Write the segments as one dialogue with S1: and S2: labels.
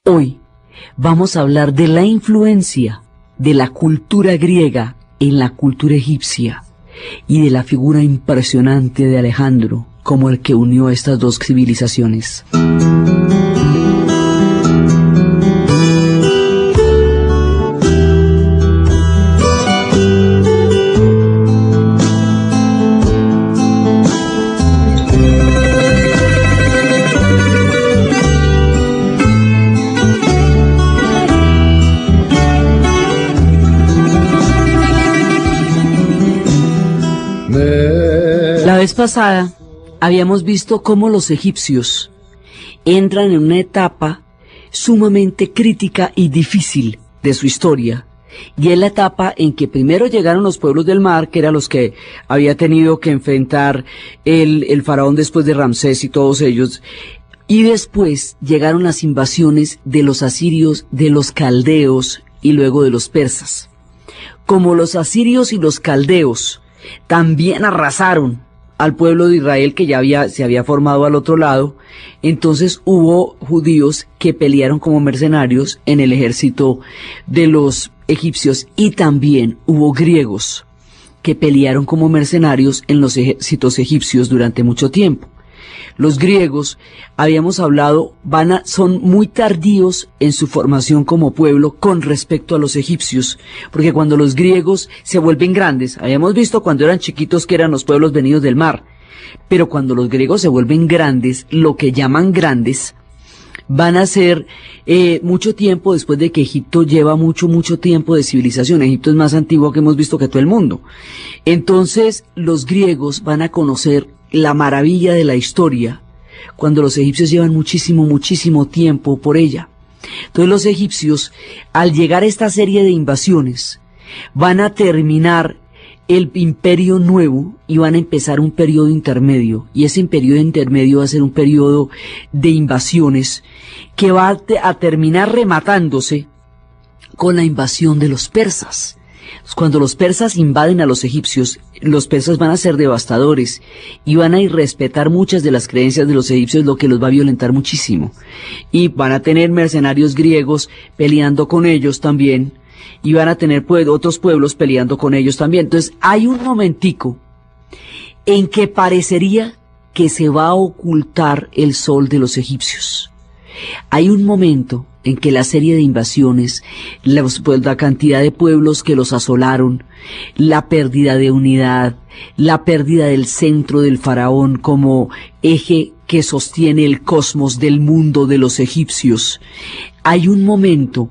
S1: Hoy vamos a hablar de la influencia de la cultura griega en la cultura egipcia y de la figura impresionante de Alejandro como el que unió estas dos civilizaciones. La vez pasada habíamos visto cómo los egipcios entran en una etapa sumamente crítica y difícil de su historia, y es la etapa en que primero llegaron los pueblos del mar, que eran los que había tenido que enfrentar el faraón después de Ramsés y todos ellos, y después llegaron las invasiones de los asirios, de los caldeos y luego de los persas. Como los asirios y los caldeos también arrasaron al pueblo de Israel que ya se había formado al otro lado, entonces hubo judíos que pelearon como mercenarios en el ejército de los egipcios, y también hubo griegos que pelearon como mercenarios en los ejércitos egipcios durante mucho tiempo. Los griegos, habíamos hablado, son muy tardíos en su formación como pueblo con respecto a los egipcios, porque cuando los griegos se vuelven grandes, habíamos visto cuando eran chiquitos que eran los pueblos venidos del mar, pero cuando los griegos se vuelven grandes, lo que llaman grandes, van a ser mucho tiempo después de que Egipto lleva mucho tiempo de civilización. Egipto es más antiguo que hemos visto que todo el mundo. Entonces los griegos van a conocer la maravilla de la historia cuando los egipcios llevan muchísimo tiempo por ella. Entonces los egipcios, al llegar a esta serie de invasiones, van a terminar el imperio nuevo y van a empezar un periodo intermedio, y ese periodo intermedio va a ser un periodo de invasiones que va a terminar rematándose con la invasión de los persas. Cuando los persas invaden a los egipcios, los persas van a ser devastadores y van a irrespetar muchas de las creencias de los egipcios, lo que los va a violentar muchísimo. Y van a tener mercenarios griegos peleando con ellos también, y van a tener otros pueblos peleando con ellos también. Entonces hay un momentico en que parecería que se va a ocultar el sol de los egipcios. Hay un momento en que la serie de invasiones, la cantidad de pueblos que los asolaron, la pérdida de unidad, la pérdida del centro del faraón como eje que sostiene el cosmos del mundo de los egipcios, hay un momento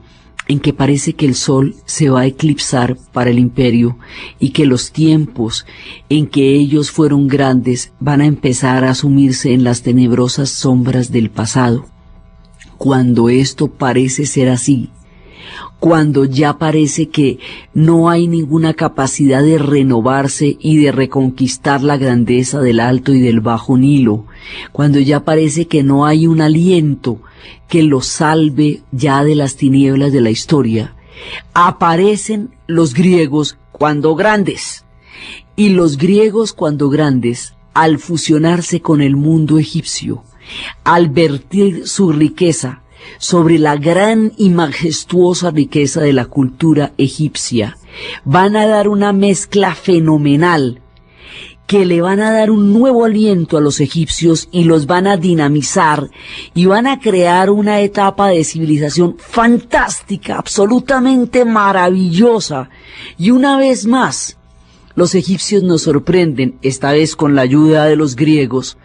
S1: en que parece que el sol se va a eclipsar para el imperio y que los tiempos en que ellos fueron grandes van a empezar a sumirse en las tenebrosas sombras del pasado. Cuando esto parece ser así, cuando ya parece que no hay ninguna capacidad de renovarse y de reconquistar la grandeza del Alto y del Bajo Nilo, cuando ya parece que no hay un aliento que los salve ya de las tinieblas de la historia, aparecen los griegos cuando grandes. Y los griegos cuando grandes, al fusionarse con el mundo egipcio, al vertir su riqueza sobre la gran y majestuosa riqueza de la cultura egipcia, van a dar una mezcla fenomenal que le van a dar un nuevo aliento a los egipcios y los van a dinamizar y van a crear una etapa de civilización fantástica, absolutamente maravillosa. Y una vez más, los egipcios nos sorprenden, esta vez con la ayuda de los griegos,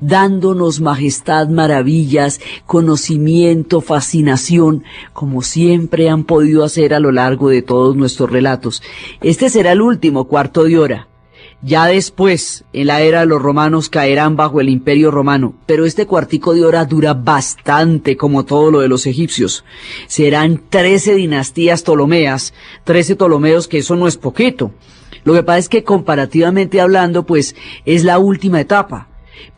S1: dándonos majestad, maravillas, conocimiento, fascinación, como siempre han podido hacer a lo largo de todos nuestros relatos. Este será el último cuarto de hora. Ya después, en la era de los romanos, caerán bajo el imperio romano, pero este cuartico de hora dura bastante, como todo lo de los egipcios. Serán 13 dinastías ptolomeas, 13 Ptolomeos, que eso no es poquito. Lo que pasa es que comparativamente hablando, pues, es la última etapa.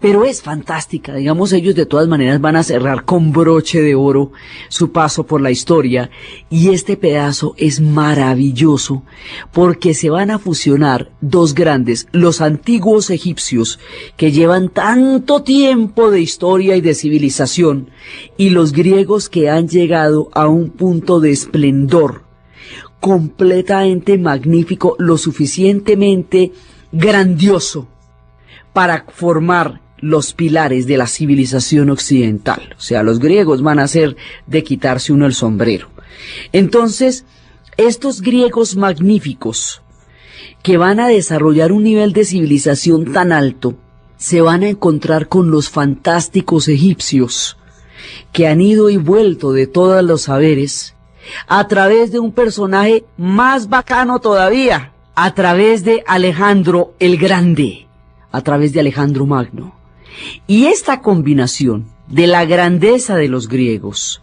S1: pero es fantástica. Digamos, ellos de todas maneras van a cerrar con broche de oro su paso por la historia, y este pedazo es maravilloso porque se van a fusionar dos grandes, los antiguos egipcios que llevan tanto tiempo de historia y de civilización, y los griegos que han llegado a un punto de esplendor completamente magnífico, lo suficientemente grandioso para formar los pilares de la civilización occidental. O sea, los griegos van a ser de quitarse uno el sombrero. Entonces, estos griegos magníficos que van a desarrollar un nivel de civilización tan alto, se van a encontrar con los fantásticos egipcios que han ido y vuelto de todos los saberes a través de un personaje más bacano todavía, a través de Alejandro el Grande, a través de Alejandro Magno. Y esta combinación de la grandeza de los griegos,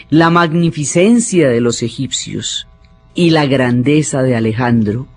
S1: la magnificencia de los egipcios y la grandeza de Alejandro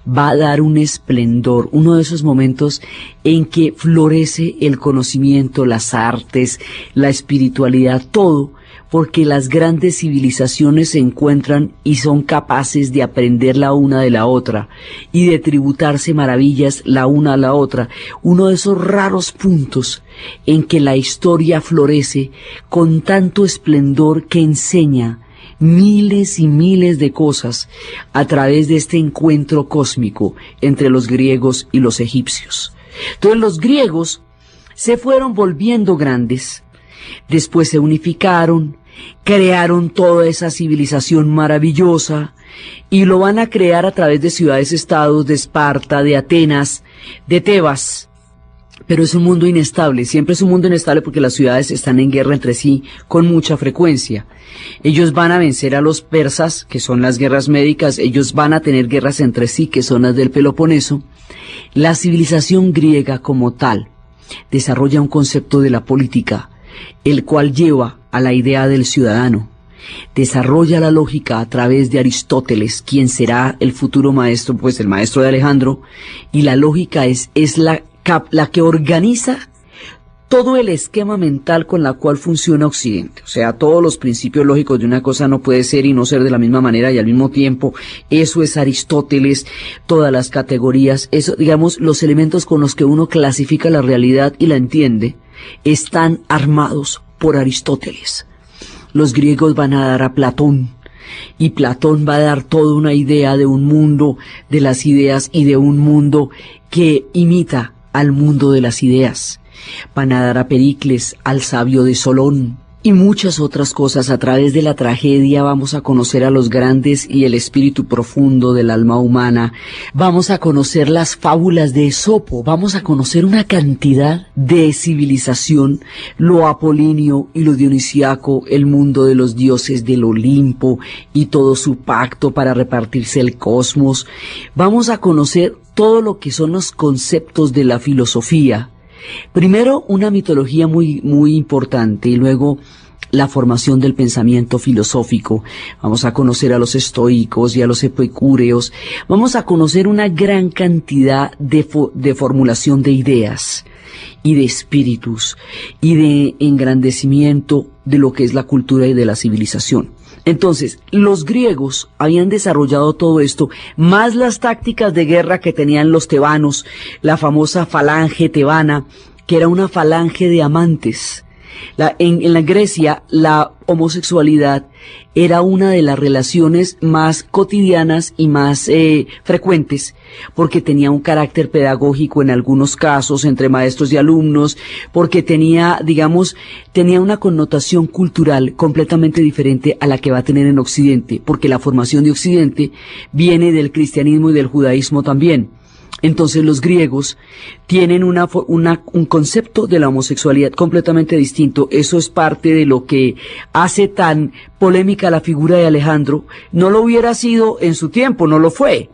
S1: va a dar un esplendor, uno de esos momentos en que florece el conocimiento, las artes, la espiritualidad, todo, porque las grandes civilizaciones se encuentran y son capaces de aprender la una de la otra y de tributarse maravillas la una a la otra. Uno de esos raros puntos en que la historia florece con tanto esplendor que enseña miles y miles de cosas a través de este encuentro cósmico entre los griegos y los egipcios. Entonces los griegos se fueron volviendo grandes, después se unificaron, crearon toda esa civilización maravillosa y lo van a crear a través de ciudades-estados de Esparta, de Atenas, de Tebas. Pero es un mundo inestable, siempre es un mundo inestable porque las ciudades están en guerra entre sí con mucha frecuencia. Ellos van a vencer a los persas, que son las guerras médicas, ellos van a tener guerras entre sí, que son las del Peloponeso. La civilización griega como tal desarrolla un concepto de la política, el cual lleva a la idea del ciudadano. Desarrolla la lógica a través de Aristóteles, quien será el futuro maestro, pues el maestro de Alejandro, y la lógica es la que organiza todo el esquema mental con la cual funciona Occidente. O sea, todos los principios lógicos de una cosa no puede ser y no ser de la misma manera y al mismo tiempo. Eso es Aristóteles, todas las categorías, eso, digamos, los elementos con los que uno clasifica la realidad y la entiende, están armados por Aristóteles. Los griegos van a dar a Platón, y Platón va a dar toda una idea de un mundo de las ideas y de un mundo que imita al mundo de las ideas. Van a dar a Pericles, al sabio de Solón, y muchas otras cosas. A través de la tragedia vamos a conocer a los grandes y el espíritu profundo del alma humana. Vamos a conocer las fábulas de Esopo, vamos a conocer una cantidad de civilización, lo apolíneo y lo dionisíaco, el mundo de los dioses del Olimpo y todo su pacto para repartirse el cosmos. Vamos a conocer todo lo que son los conceptos de la filosofía. Primero una mitología muy importante y luego la formación del pensamiento filosófico. Vamos a conocer a los estoicos y a los epicúreos. Vamos a conocer una gran cantidad de formulación de ideas y de espíritus y de engrandecimiento de lo que es la cultura y de la civilización. Entonces, los griegos habían desarrollado todo esto, más las tácticas de guerra que tenían los tebanos, la famosa falange tebana, que era una falange de amantes. En la Grecia, la homosexualidad era una de las relaciones más cotidianas y más frecuentes, porque tenía un carácter pedagógico en algunos casos entre maestros y alumnos, porque tenía una connotación cultural completamente diferente a la que va a tener en Occidente, porque la formación de Occidente viene del cristianismo y del judaísmo también. Entonces los griegos tienen un concepto de la homosexualidad completamente distinto. Eso es parte de lo que hace tan polémica la figura de Alejandro. No lo hubiera sido en su tiempo, no lo fue.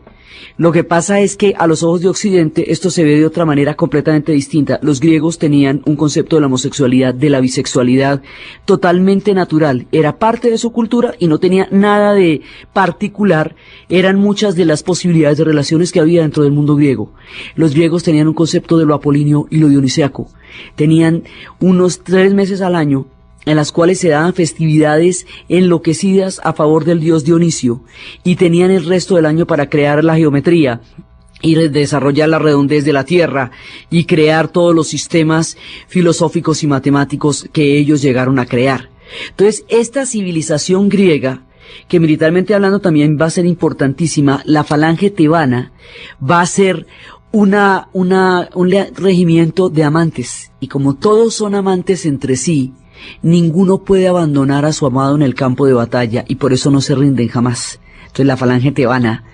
S1: Lo que pasa es que a los ojos de Occidente esto se ve de otra manera completamente distinta. Los griegos tenían un concepto de la homosexualidad, de la bisexualidad totalmente natural. Era parte de su cultura y no tenía nada de particular. Eran muchas de las posibilidades de relaciones que había dentro del mundo griego. Los griegos tenían un concepto de lo apolíneo y lo dionisíaco. Tenían unos 3 meses al año en las cuales se daban festividades enloquecidas a favor del dios Dionisio, y tenían el resto del año para crear la geometría y desarrollar la redondez de la Tierra y crear todos los sistemas filosóficos y matemáticos que ellos llegaron a crear. Entonces, esta civilización griega, que militarmente hablando también va a ser importantísima, la falange tebana, va a ser un regimiento de amantes, y como todos son amantes entre sí, ninguno puede abandonar a su amado en el campo de batalla, y por eso no se rinden jamás. Entonces la falange tebana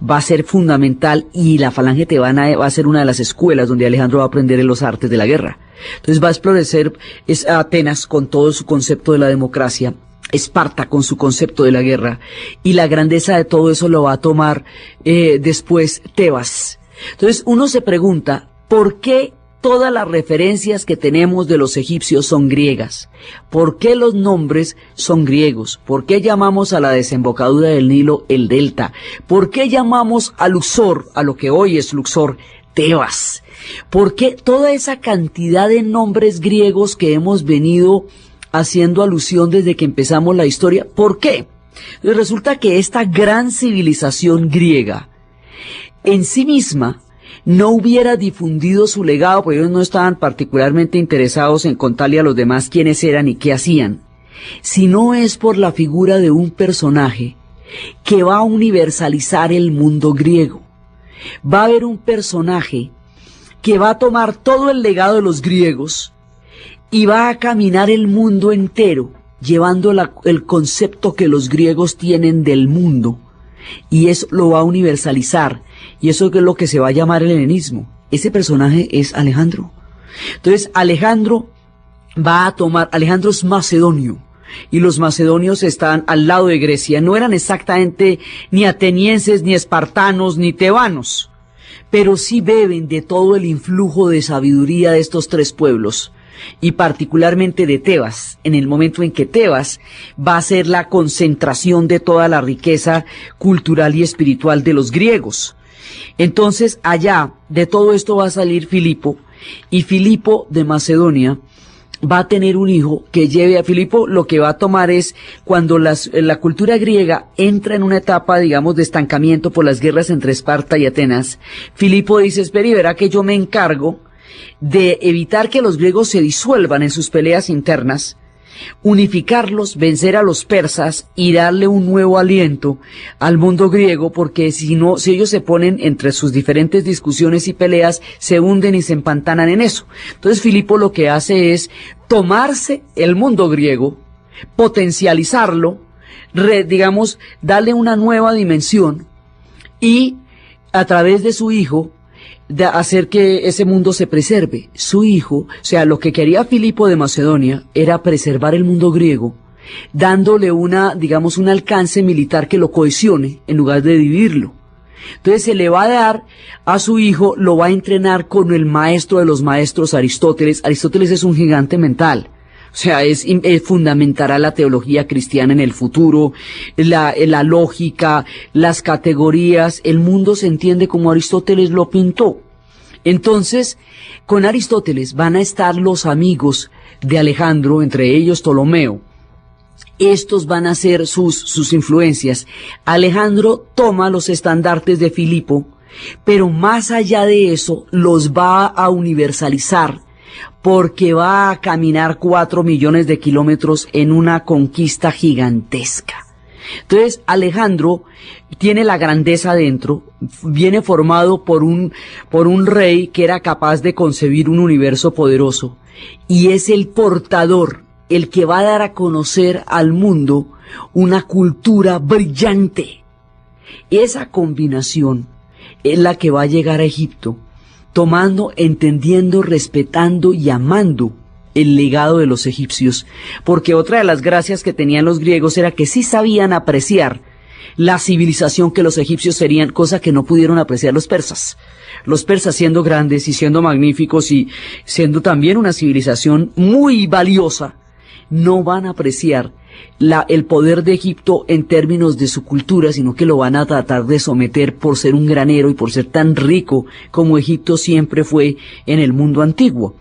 S1: va a ser fundamental, y la falange tebana va a ser una de las escuelas donde Alejandro va a aprender en los artes de la guerra. Entonces va a explorar Atenas con todo su concepto de la democracia, Esparta con su concepto de la guerra, y la grandeza de todo eso lo va a tomar después Tebas. Entonces uno se pregunta, ¿por qué todas las referencias que tenemos de los egipcios son griegas? ¿Por qué los nombres son griegos? ¿Por qué llamamos a la desembocadura del Nilo el delta? ¿Por qué llamamos a Luxor, a lo que hoy es Luxor, Tebas? ¿Por qué toda esa cantidad de nombres griegos que hemos venido haciendo alusión desde que empezamos la historia? ¿Por qué? Pues resulta que esta gran civilización griega en sí misma no hubiera difundido su legado, porque ellos no estaban particularmente interesados en contarle a los demás quiénes eran y qué hacían, si no es por la figura de un personaje que va a universalizar el mundo griego. Va a haber un personaje que va a tomar todo el legado de los griegos y va a caminar el mundo entero, llevando el concepto que los griegos tienen del mundo, y eso lo va a universalizar. Y eso es lo que se va a llamar el helenismo. Ese personaje es Alejandro. Entonces, Alejandro es macedonio, y los macedonios están al lado de Grecia. No eran exactamente ni atenienses, ni espartanos, ni tebanos, pero sí beben de todo el influjo de sabiduría de estos 3 pueblos, y particularmente de Tebas, en el momento en que Tebas va a ser la concentración de toda la riqueza cultural y espiritual de los griegos. Entonces, allá de todo esto va a salir Filipo, y Filipo de Macedonia va a tener un hijo que lleve a Filipo. Lo que va a tomar es cuando la cultura griega entra en una etapa, digamos, de estancamiento por las guerras entre Esparta y Atenas. Filipo dice, espera y verá que yo me encargo de evitar que los griegos se disuelvan en sus peleas internas, unificarlos, vencer a los persas y darle un nuevo aliento al mundo griego, porque si ellos se ponen entre sus diferentes discusiones y peleas, se hunden y se empantanan en eso. Entonces Filipo lo que hace es tomarse el mundo griego, potencializarlo, darle una nueva dimensión, y a través de su hijo de hacer que ese mundo se preserve. Su hijo, o sea, lo que quería Filipo de Macedonia era preservar el mundo griego, dándole un alcance militar que lo cohesione en lugar de dividirlo. Entonces se le va a dar a su hijo, lo va a entrenar con el maestro de los maestros, Aristóteles. Aristóteles es un gigante mental. O sea, fundamentará la teología cristiana en el futuro, la lógica, las categorías. El mundo se entiende como Aristóteles lo pintó. Entonces, con Aristóteles van a estar los amigos de Alejandro, entre ellos Ptolomeo. Estos van a ser sus influencias. Alejandro toma los estandartes de Filipo, pero más allá de eso, los va a universalizar, porque va a caminar 4 millones de kilómetros en una conquista gigantesca. Entonces, Alejandro tiene la grandeza dentro, viene formado por un rey que era capaz de concebir un universo poderoso, y es el portador, el que va a dar a conocer al mundo una cultura brillante. Esa combinación es la que va a llegar a Egipto, tomando, entendiendo, respetando y amando el legado de los egipcios, porque otra de las gracias que tenían los griegos era que sí sabían apreciar la civilización que los egipcios serían, cosa que no pudieron apreciar los persas. Los persas, siendo grandes y siendo magníficos y siendo también una civilización muy valiosa, no van a apreciar el poder de Egipto en términos de su cultura, sino que lo van a tratar de someter por ser un granero y por ser tan rico como Egipto siempre fue en el mundo antiguo.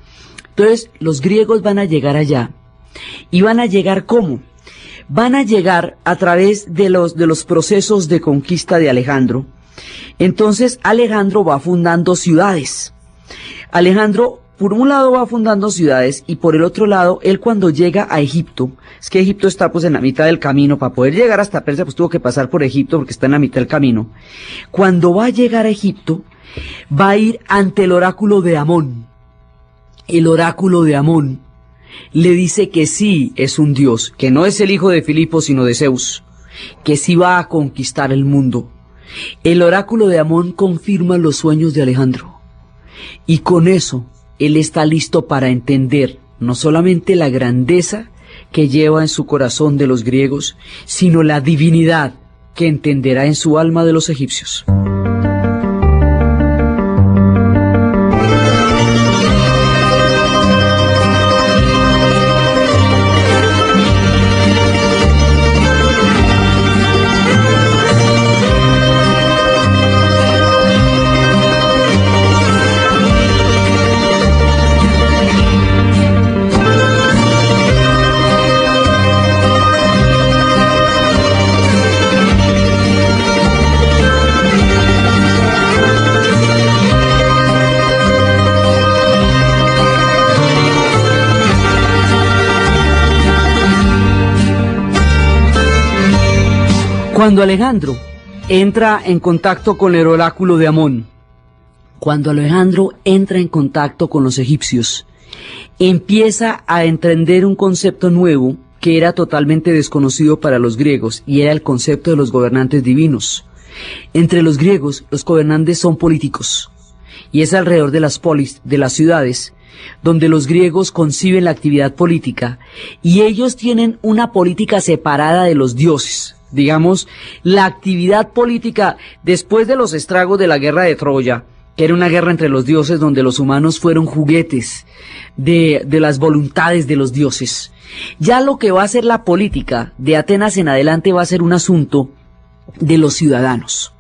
S1: Entonces, los griegos van a llegar allá. ¿Y van a llegar cómo? Van a llegar a través de los procesos de conquista de Alejandro. Entonces, Alejandro va fundando ciudades. Alejandro, por un lado, va fundando ciudades y por el otro lado, él cuando llega a Egipto, es que Egipto está pues en la mitad del camino, para poder llegar hasta Persia pues tuvo que pasar por Egipto porque está en la mitad del camino. Cuando va a llegar a Egipto, va a ir ante el oráculo de Amón. El oráculo de Amón le dice que sí es un dios, que no es el hijo de Filipo sino de Zeus, que sí va a conquistar el mundo. El oráculo de Amón confirma los sueños de Alejandro y con eso él está listo para entender no solamente la grandeza que lleva en su corazón de los griegos, sino la divinidad que entenderá en su alma de los egipcios. Cuando Alejandro entra en contacto con el oráculo de Amón, cuando Alejandro entra en contacto con los egipcios, empieza a entender un concepto nuevo que era totalmente desconocido para los griegos, y era el concepto de los gobernantes divinos. Entre los griegos, los gobernantes son políticos, y es alrededor de las polis, de las ciudades, donde los griegos conciben la actividad política, y ellos tienen una política separada de los dioses. Digamos, la actividad política después de los estragos de la guerra de Troya, que era una guerra entre los dioses donde los humanos fueron juguetes de las voluntades de los dioses. Ya lo que va a ser la política de Atenas en adelante va a ser un asunto de los ciudadanos.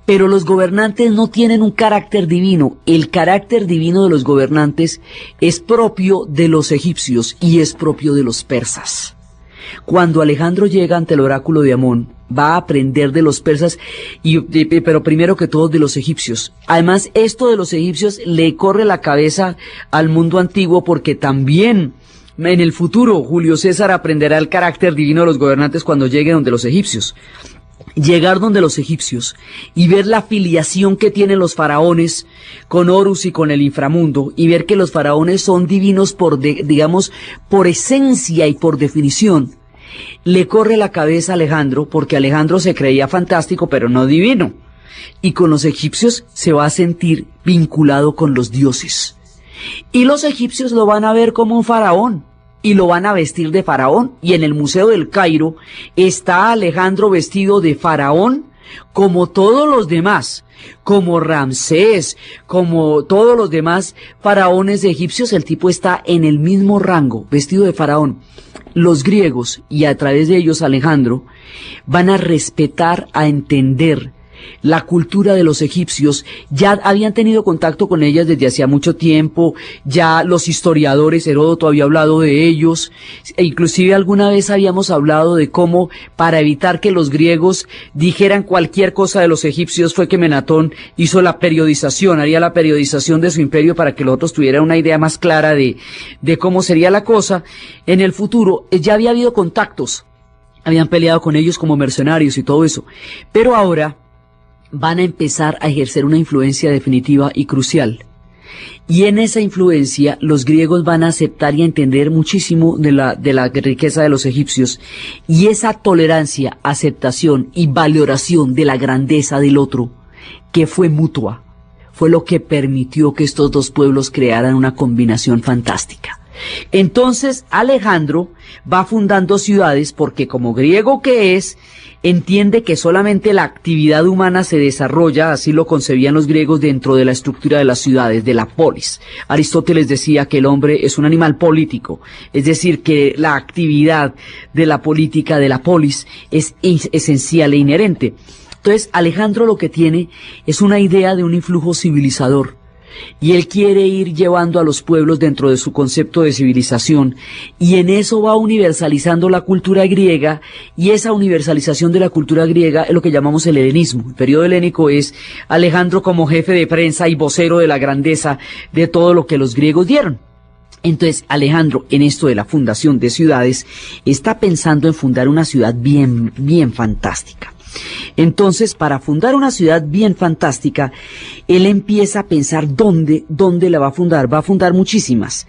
S1: Pero los gobernantes no tienen un carácter divino. El carácter divino de los gobernantes es propio de los egipcios y es propio de los persas. Cuando Alejandro llega ante el oráculo de Amón, va a aprender de los persas, pero primero que todo de los egipcios. Además, esto de los egipcios le corre la cabeza al mundo antiguo porque también en el futuro Julio César aprenderá el carácter divino de los gobernantes cuando llegue donde los egipcios. Llegar donde los egipcios y ver la filiación que tienen los faraones con Horus y con el inframundo, y ver que los faraones son divinos digamos, por esencia y por definición, le corre la cabeza a Alejandro, porque Alejandro se creía fantástico pero no divino, y con los egipcios se va a sentir vinculado con los dioses, y los egipcios lo van a ver como un faraón y lo van a vestir de faraón, y en el Museo del Cairo está Alejandro vestido de faraón como todos los demás, como Ramsés, como todos los demás faraones egipcios. El tipo está en el mismo rango, vestido de faraón. Los griegos, y a través de ellos Alejandro, van a respetar, a entender la cultura de los egipcios. Ya habían tenido contacto con ellas desde hacía mucho tiempo, ya los historiadores, Heródoto había hablado de ellos, e inclusive alguna vez habíamos hablado de cómo, para evitar que los griegos dijeran cualquier cosa de los egipcios, fue que Menatón hizo la periodización, haría la periodización de su imperio para que los otros tuvieran una idea más clara de cómo sería la cosa. En el futuro ya había habido contactos, habían peleado con ellos como mercenarios y todo eso, pero ahora van a empezar a ejercer una influencia definitiva y crucial. Y en esa influencia los griegos van a aceptar y entender muchísimo de la riqueza de los egipcios, y esa tolerancia, aceptación y valoración de la grandeza del otro, que fue mutua, fue lo que permitió que estos dos pueblos crearan una combinación fantástica. Entonces Alejandro va fundando ciudades porque, como griego que es, entiende que solamente la actividad humana se desarrolla, así lo concebían los griegos, dentro de la estructura de las ciudades, de la polis. Aristóteles decía que el hombre es un animal político, es decir, que la actividad de la política, de la polis, es esencial e inherente. Entonces Alejandro lo que tiene es una idea de un influjo civilizador. Y él quiere ir llevando a los pueblos dentro de su concepto de civilización, y en eso va universalizando la cultura griega, y esa universalización de la cultura griega es lo que llamamos el helenismo. El periodo helénico es Alejandro como jefe de prensa y vocero de la grandeza de todo lo que los griegos dieron. Entonces Alejandro, en esto de la fundación de ciudades, está pensando en fundar una ciudad bien fantástica. Entonces, para fundar una ciudad bien fantástica, él empieza a pensar dónde la va a fundar. Va a fundar muchísimas,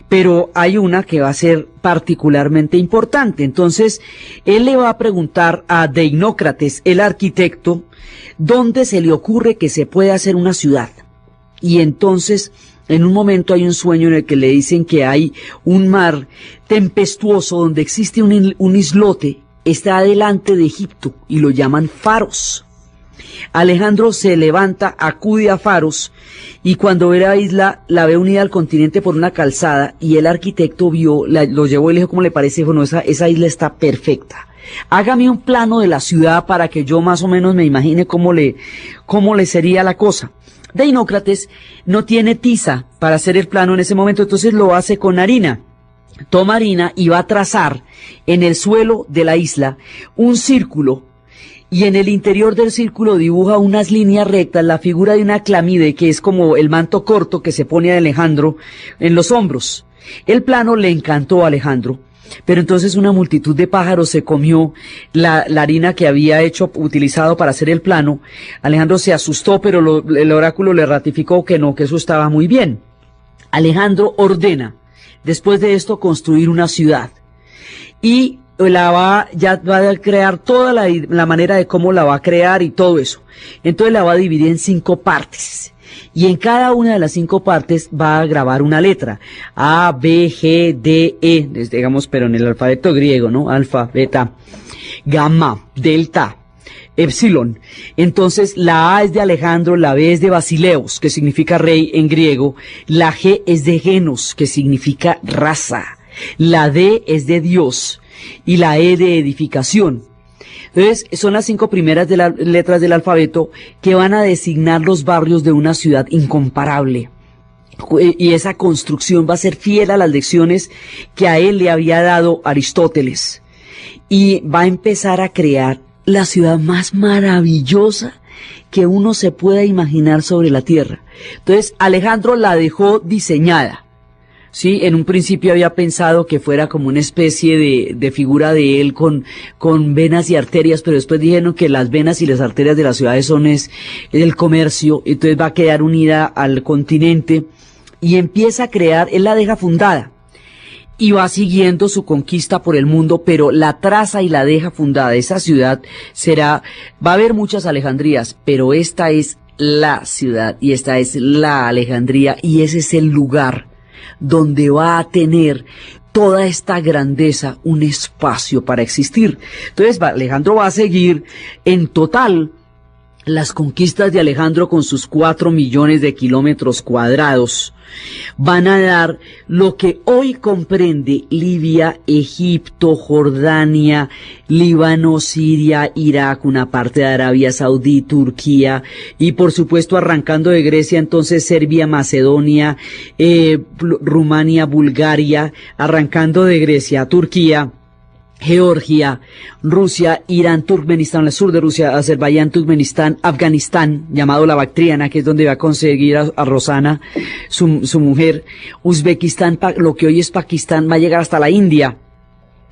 S1: pero hay una que va a ser particularmente importante. Entonces, él le va a preguntar a Deinócrates, el arquitecto, dónde se le ocurre que se puede hacer una ciudad. Y entonces, en un momento hay un sueño en el que le dicen que hay un mar tempestuoso donde existe un islote. Está delante de Egipto y lo llaman Faros. Alejandro se levanta, acude a Faros, y cuando ve la isla, la ve unida al continente por una calzada, y el arquitecto lo llevó y le dijo cómo le parece. Bueno, esa isla está perfecta. Hágame un plano de la ciudad para que yo más o menos me imagine cómo le sería la cosa. Deinócrates no tiene tiza para hacer el plano en ese momento, entonces lo hace con harina. Toma harina y va a trazar en el suelo de la isla un círculo, y en el interior del círculo dibuja unas líneas rectas, la figura de una clamide, que es como el manto corto que se pone a Alejandro en los hombros. El plano le encantó a Alejandro, pero entonces una multitud de pájaros se comió la harina que había utilizado para hacer el plano. Alejandro se asustó, pero el oráculo le ratificó que no, que eso estaba muy bien. Alejandro ordena, después de esto, construir una ciudad, y va a crear toda la manera de cómo la va a crear y todo eso. Entonces la va a dividir en 5 partes, y en cada una de las 5 partes va a grabar una letra: A, B, G, D, E, digamos, pero en el alfabeto griego, ¿no? Alfa, beta, gamma, delta, epsilon. Entonces la A es de Alejandro, la B es de Basileos, que significa rey en griego, la G es de Genos, que significa raza, la D es de Dios, y la E de edificación. Entonces son las 5 primeras de las letras del alfabeto que van a designar los barrios de una ciudad incomparable. Y esa construcción va a ser fiel a las lecciones que a él le había dado Aristóteles, y va a empezar a crear la ciudad más maravillosa que uno se pueda imaginar sobre la tierra. Entonces Alejandro la dejó diseñada. Sí, en un principio había pensado que fuera como una especie de figura de él con venas y arterias, pero después dijeron que las venas y las arterias de las ciudades son el comercio. Entonces va a quedar unida al continente, y empieza a crear. Él la deja fundada y va siguiendo su conquista por el mundo, pero la traza y la deja fundada. Esa ciudad va a haber muchas Alejandrías, pero esta es la ciudad, y esta es la Alejandría, y ese es el lugar donde va a tener toda esta grandeza un espacio para existir. Entonces Alejandro va a seguir. En total, las conquistas de Alejandro, con sus 4 millones de kilómetros cuadrados, van a dar lo que hoy comprende Libia, Egipto, Jordania, Líbano, Siria, Irak, una parte de Arabia Saudí, Turquía, y por supuesto, arrancando de Grecia, entonces Serbia, Macedonia, Rumania, Bulgaria, arrancando de Grecia, Turquía, Georgia, Rusia, Irán, Turkmenistán, el sur de Rusia, Azerbaiyán, Turkmenistán, Afganistán, llamado la Bactriana, que es donde va a conseguir a Rosana, su mujer, Uzbekistán, lo que hoy es Pakistán, va a llegar hasta la India.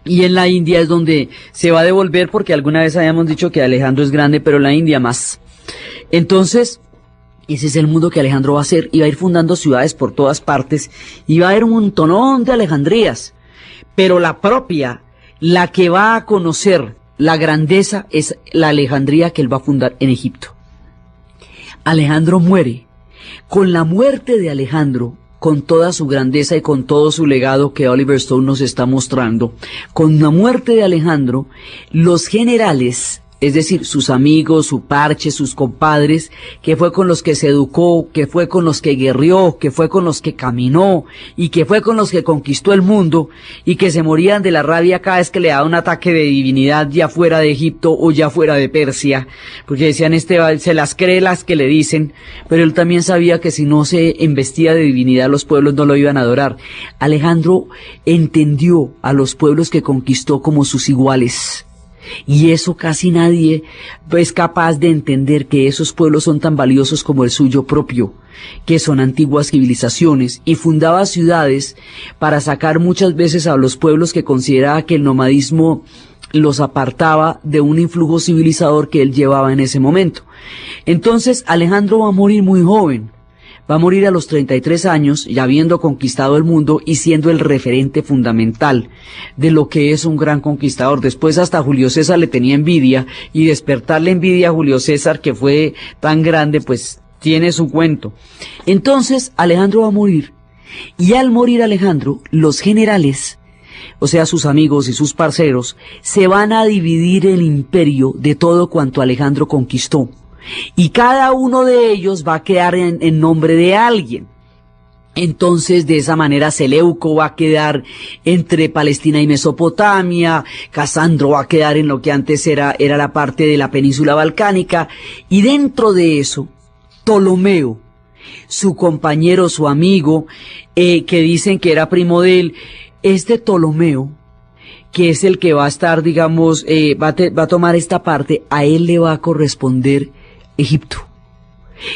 S1: Y en la India es donde se va a devolver, porque alguna vez habíamos dicho que Alejandro es grande, pero la India más. Entonces, ese es el mundo que Alejandro va a hacer, y va a ir fundando ciudades por todas partes, y va a haber un montonón de Alejandrías, pero la que va a conocer la grandeza es la Alejandría que él va a fundar en Egipto. Alejandro muere. Con la muerte de Alejandro, con toda su grandeza y con todo su legado que Oliver Stone nos está mostrando, con la muerte de Alejandro, los generales, es decir, sus amigos, su parche, sus compadres, que fue con los que se educó, que fue con los que guerrió, que fue con los que caminó y que fue con los que conquistó el mundo y que se morían de la rabia cada vez que le daba un ataque de divinidad ya fuera de Egipto o ya fuera de Persia, porque decían se las cree las que le dicen, pero él también sabía que si no se embestía de divinidad los pueblos no lo iban a adorar. Alejandro entendió a los pueblos que conquistó como sus iguales. Y eso casi nadie es capaz de entender, que esos pueblos son tan valiosos como el suyo propio, que son antiguas civilizaciones, y fundaba ciudades para sacar muchas veces a los pueblos que consideraba que el nomadismo los apartaba de un influjo civilizador que él llevaba en ese momento. Entonces Alejandro va a morir muy joven. Va a morir a los 33 años, ya habiendo conquistado el mundo y siendo el referente fundamental de lo que es un gran conquistador. Después hasta Julio César le tenía envidia, y despertarle envidia a Julio César, que fue tan grande, pues tiene su cuento. Entonces Alejandro va a morir, y al morir Alejandro, los generales, o sea, sus amigos y sus parceros, se van a dividir el imperio de todo cuanto Alejandro conquistó. Y cada uno de ellos va a quedar en nombre de alguien. Entonces, de esa manera, Seleuco va a quedar entre Palestina y Mesopotamia, Casandro va a quedar en lo que antes era la parte de la península balcánica, y dentro de eso, Ptolomeo, su compañero, su amigo, que dicen que era primo de él, Ptolomeo, que es el que va a estar, digamos, va a tomar esta parte, a él le va a corresponder Egipto.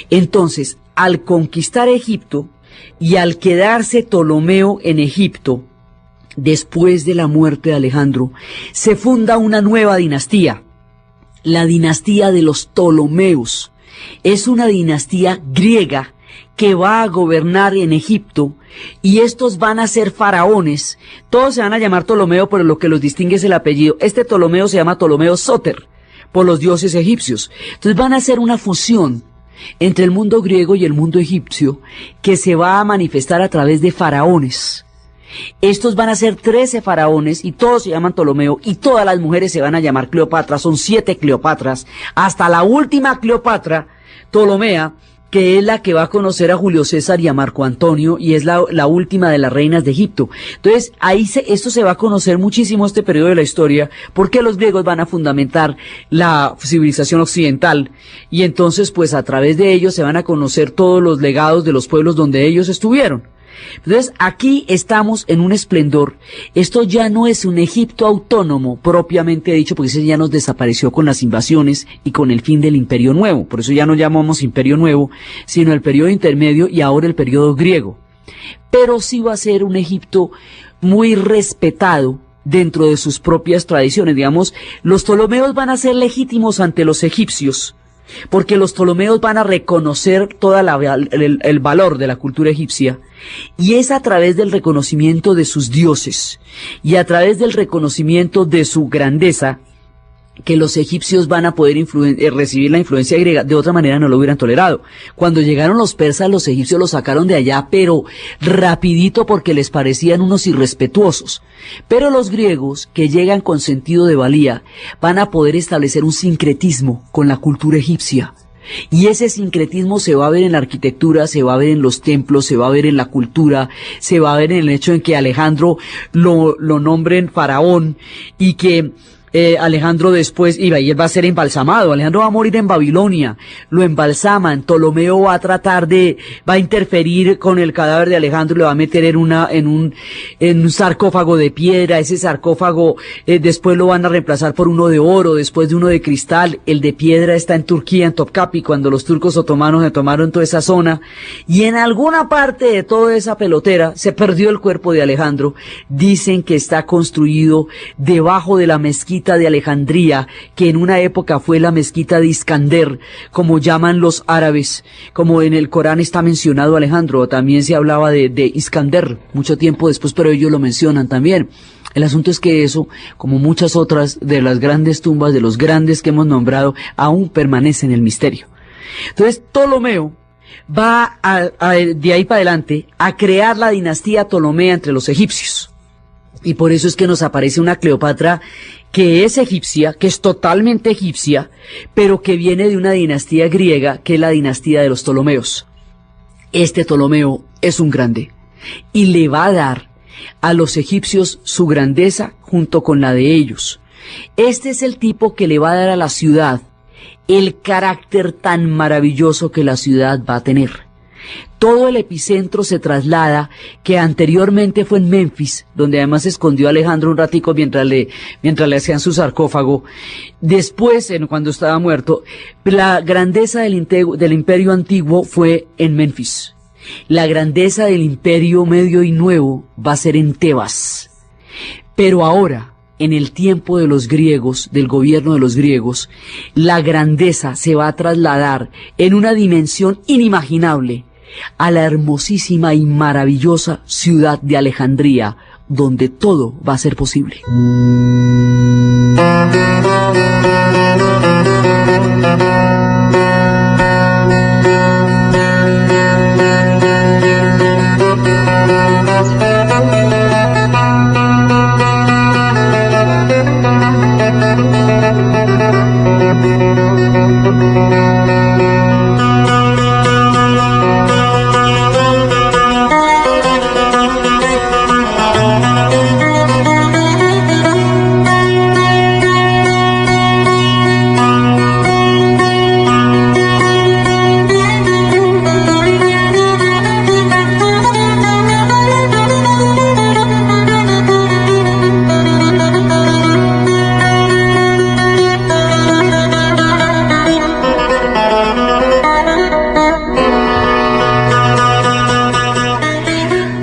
S1: Entonces, al conquistar Egipto y al quedarse Ptolomeo en Egipto, después de la muerte de Alejandro, se funda una nueva dinastía, la dinastía de los Ptolomeos. Es una dinastía griega que va a gobernar en Egipto, y estos van a ser faraones. Todos se van a llamar Ptolomeo, pero lo que los distingue es el apellido. Este Ptolomeo se llama Ptolomeo Sóter, por los dioses egipcios. Entonces van a hacer una fusión entre el mundo griego y el mundo egipcio, que se va a manifestar a través de faraones. Estos van a ser 13 faraones, y todos se llaman Ptolomeo, y todas las mujeres se van a llamar Cleopatra. Son 7 Cleopatras, hasta la última Cleopatra, Ptolomea, que es la que va a conocer a Julio César y a Marco Antonio, y es la última de las reinas de Egipto. Entonces, esto se va a conocer muchísimo, este periodo de la historia, porque los griegos van a fundamentar la civilización occidental, y entonces, pues, a través de ellos se van a conocer todos los legados de los pueblos donde ellos estuvieron. Entonces, aquí estamos en un esplendor. Esto ya no es un Egipto autónomo propiamente dicho, porque ese ya nos desapareció con las invasiones y con el fin del Imperio Nuevo. Por eso ya no llamamos Imperio Nuevo, sino el periodo intermedio y ahora el periodo griego. Pero sí va a ser un Egipto muy respetado dentro de sus propias tradiciones. Digamos, los Ptolomeos van a ser legítimos ante los egipcios, porque los Ptolomeos van a reconocer todo el valor de la cultura egipcia, y es a través del reconocimiento de sus dioses y a través del reconocimiento de su grandeza que los egipcios van a poder recibir la influencia griega. De otra manera no lo hubieran tolerado. Cuando llegaron los persas, los egipcios los sacaron de allá, pero rapidito, porque les parecían unos irrespetuosos. Pero los griegos, que llegan con sentido de valía, van a poder establecer un sincretismo con la cultura egipcia. Y ese sincretismo se va a ver en la arquitectura, se va a ver en los templos, se va a ver en la cultura, se va a ver en el hecho en que Alejandro lo nombren faraón, y que Alejandro después y él va a ser embalsamado. Alejandro va a morir en Babilonia, lo embalsaman. Ptolomeo va a interferir con el cadáver de Alejandro y lo va a meter en un sarcófago de piedra. Ese sarcófago después lo van a reemplazar por uno de oro, después de uno de cristal. El de piedra está en Turquía, en Topkapi, cuando los turcos otomanos se tomaron toda esa zona, y en alguna parte de toda esa pelotera se perdió el cuerpo de Alejandro. Dicen que está construido debajo de la mezquita de Alejandría, que en una época fue la mezquita de Iskander, como llaman los árabes. Como en el Corán está mencionado Alejandro, también se hablaba de Iskander mucho tiempo después, pero ellos lo mencionan también. El asunto es que eso, como muchas otras de las grandes tumbas de los grandes que hemos nombrado, aún permanece en el misterio. Entonces, Ptolomeo de ahí para adelante a crear la dinastía Ptolomea entre los egipcios. Y por eso es que nos aparece una Cleopatra que es egipcia, que es totalmente egipcia, pero que viene de una dinastía griega, que es la dinastía de los Ptolomeos. Este Ptolomeo es un grande y le va a dar a los egipcios su grandeza junto con la de ellos. Este es el tipo que le va a dar a la ciudad el carácter tan maravilloso que la ciudad va a tener. Todo el epicentro se traslada, que anteriormente fue en Memphis, donde además se escondió Alejandro un ratico mientras le hacían su sarcófago. Después, cuando estaba muerto, la grandeza del imperio antiguo fue en Memphis. La grandeza del imperio medio y nuevo va a ser en Tebas. Pero ahora, en el tiempo de los griegos, del gobierno de los griegos, la grandeza se va a trasladar en una dimensión inimaginable a la hermosísima y maravillosa ciudad de Alejandría, donde todo va a ser posible.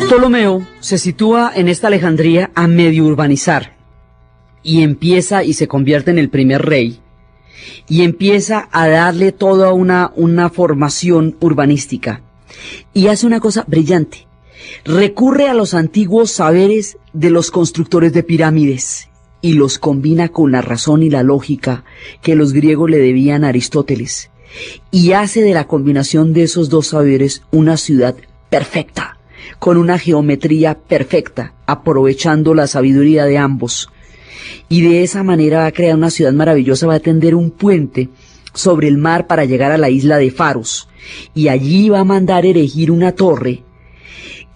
S1: Ptolomeo se sitúa en esta Alejandría a medio urbanizar y empieza y se convierte en el primer rey y empieza a darle toda una formación urbanística y hace una cosa brillante. Recurre a los antiguos saberes de los constructores de pirámides y los combina con la razón y la lógica que los griegos le debían a Aristóteles y hace de la combinación de esos dos saberes una ciudad perfecta, con una geometría perfecta, aprovechando la sabiduría de ambos. Y de esa manera va a crear una ciudad maravillosa, va a tender un puente sobre el mar para llegar a la isla de Faros. Y allí va a mandar erigir una torre.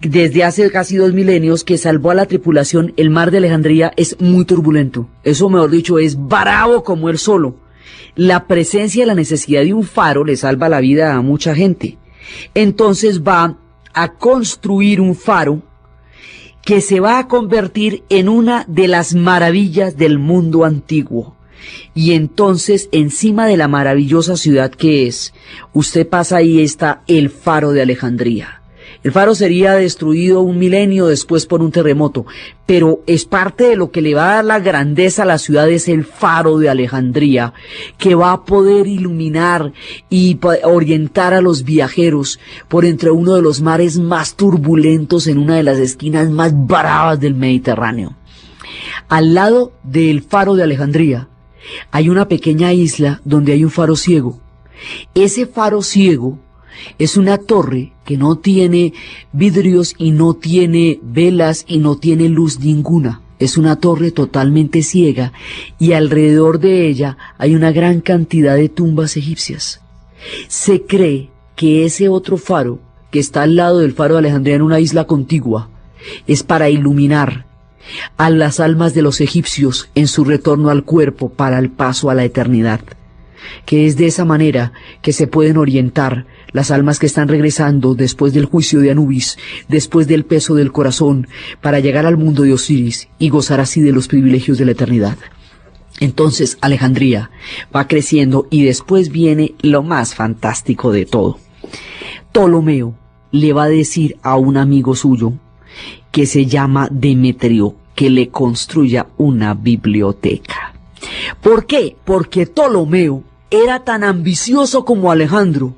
S1: Desde hace casi 2 milenios que salvó a la tripulación. El mar de Alejandría es muy turbulento. Eso, mejor dicho, es bravo como él solo. La presencia y la necesidad de un faro le salva la vida a mucha gente. Entonces va a construir un faro que se va a convertir en una de las maravillas del mundo antiguo. Y entonces, encima de la maravillosa ciudad que es, usted pasa y está el faro de Alejandría. El faro sería destruido 1 milenio después por un terremoto, pero es parte de lo que le va a dar la grandeza a la ciudad, es el faro de Alejandría, que va a poder iluminar y orientar a los viajeros por entre uno de los mares más turbulentos en una de las esquinas más bravas del Mediterráneo. Al lado del faro de Alejandría hay una pequeña isla donde hay un faro ciego. Ese faro ciego es una torre que no tiene vidrios y no tiene velas y no tiene luz ninguna. Es una torre totalmente ciega y alrededor de ella hay una gran cantidad de tumbas egipcias. Se cree que ese otro faro, que está al lado del faro de Alejandría en una isla contigua, es para iluminar a las almas de los egipcios en su retorno al cuerpo para el paso a la eternidad. Que es de esa manera que se pueden orientar las almas que están regresando después del juicio de Anubis, después del peso del corazón, para llegar al mundo de Osiris y gozar así de los privilegios de la eternidad. Entonces Alejandría va creciendo y después viene lo más fantástico de todo. Ptolomeo le va a decir a un amigo suyo que se llama Demetrio que le construya una biblioteca. ¿Por qué? Porque Ptolomeo era tan ambicioso como Alejandro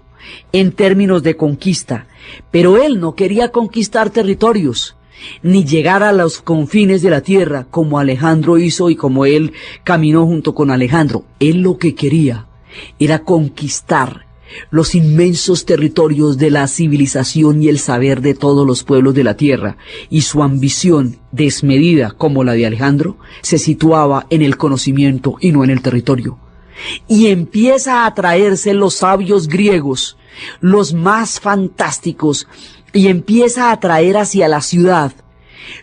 S1: en términos de conquista, pero él no quería conquistar territorios, ni llegar a los confines de la tierra como Alejandro hizo y como él caminó junto con Alejandro. Él lo que quería era conquistar los inmensos territorios de la civilización y el saber de todos los pueblos de la tierra, y su ambición desmedida como la de Alejandro se situaba en el conocimiento y no en el territorio. Y empieza a atraerse los sabios griegos, los más fantásticos, y empieza a atraer hacia la ciudad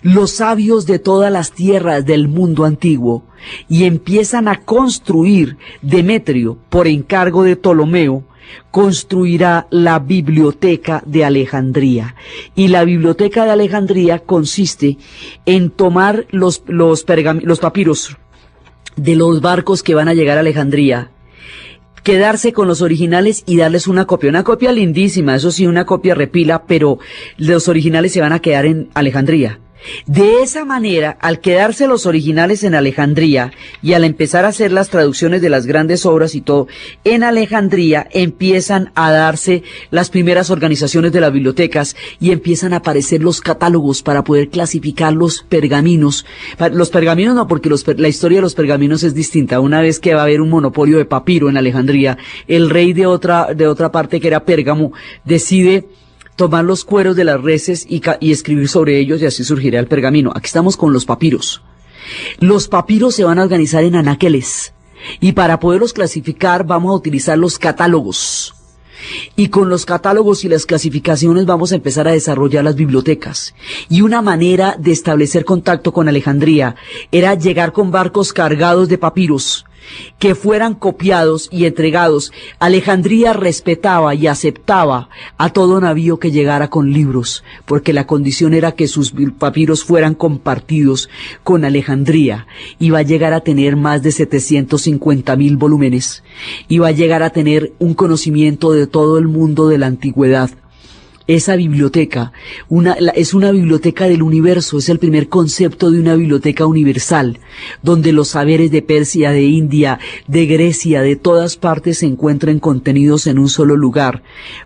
S1: los sabios de todas las tierras del mundo antiguo, y empiezan a construir. Demetrio, por encargo de Ptolomeo, construirá la Biblioteca de Alejandría. Y la Biblioteca de Alejandría consiste en tomar los papiros de los barcos que van a llegar a Alejandría, quedarse con los originales y darles una copia lindísima, eso sí, una copia repila, pero los originales se van a quedar en Alejandría. De esa manera, al quedarse los originales en Alejandría y al empezar a hacer las traducciones de las grandes obras y todo, en Alejandría empiezan a darse las primeras organizaciones de las bibliotecas y empiezan a aparecer los catálogos para poder clasificar los pergaminos. Los pergaminos no, porque la historia de los pergaminos es distinta. Una vez que va a haber un monopolio de papiro en Alejandría, el rey de otra parte, que era Pérgamo, decide tomar los cueros de las reses y escribir sobre ellos, y así surgirá el pergamino. Aquí estamos con los papiros. Los papiros se van a organizar en anaqueles, y para poderlos clasificar vamos a utilizar los catálogos. Y con los catálogos y las clasificaciones vamos a empezar a desarrollar las bibliotecas. Y una manera de establecer contacto con Alejandría era llegar con barcos cargados de papiros que fueran copiados y entregados. Alejandría respetaba y aceptaba a todo navío que llegara con libros, porque la condición era que sus papiros fueran compartidos con Alejandría. Iba a llegar a tener más de 750.000 volúmenes. Iba a llegar a tener un conocimiento de todo el mundo de la antigüedad. Esa biblioteca es una biblioteca del universo, es el primer concepto de una biblioteca universal, donde los saberes de Persia, de India, de Grecia, de todas partes se encuentren contenidos en un solo lugar,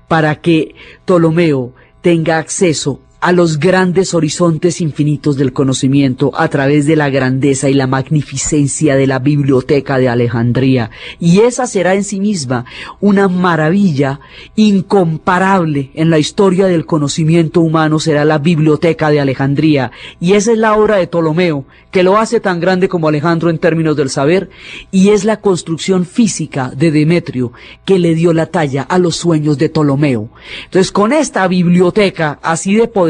S1: para que Ptolomeo tenga acceso a los grandes horizontes infinitos del conocimiento a través de la grandeza y la magnificencia de la Biblioteca de Alejandría. Y esa será en sí misma una maravilla incomparable en la historia del conocimiento humano, será la Biblioteca de Alejandría. Y esa es la obra de Ptolomeo, que lo hace tan grande como Alejandro en términos del saber, y es la construcción física de Demetrio que le dio la talla a los sueños de Ptolomeo. Entonces, con esta biblioteca así de poderosa,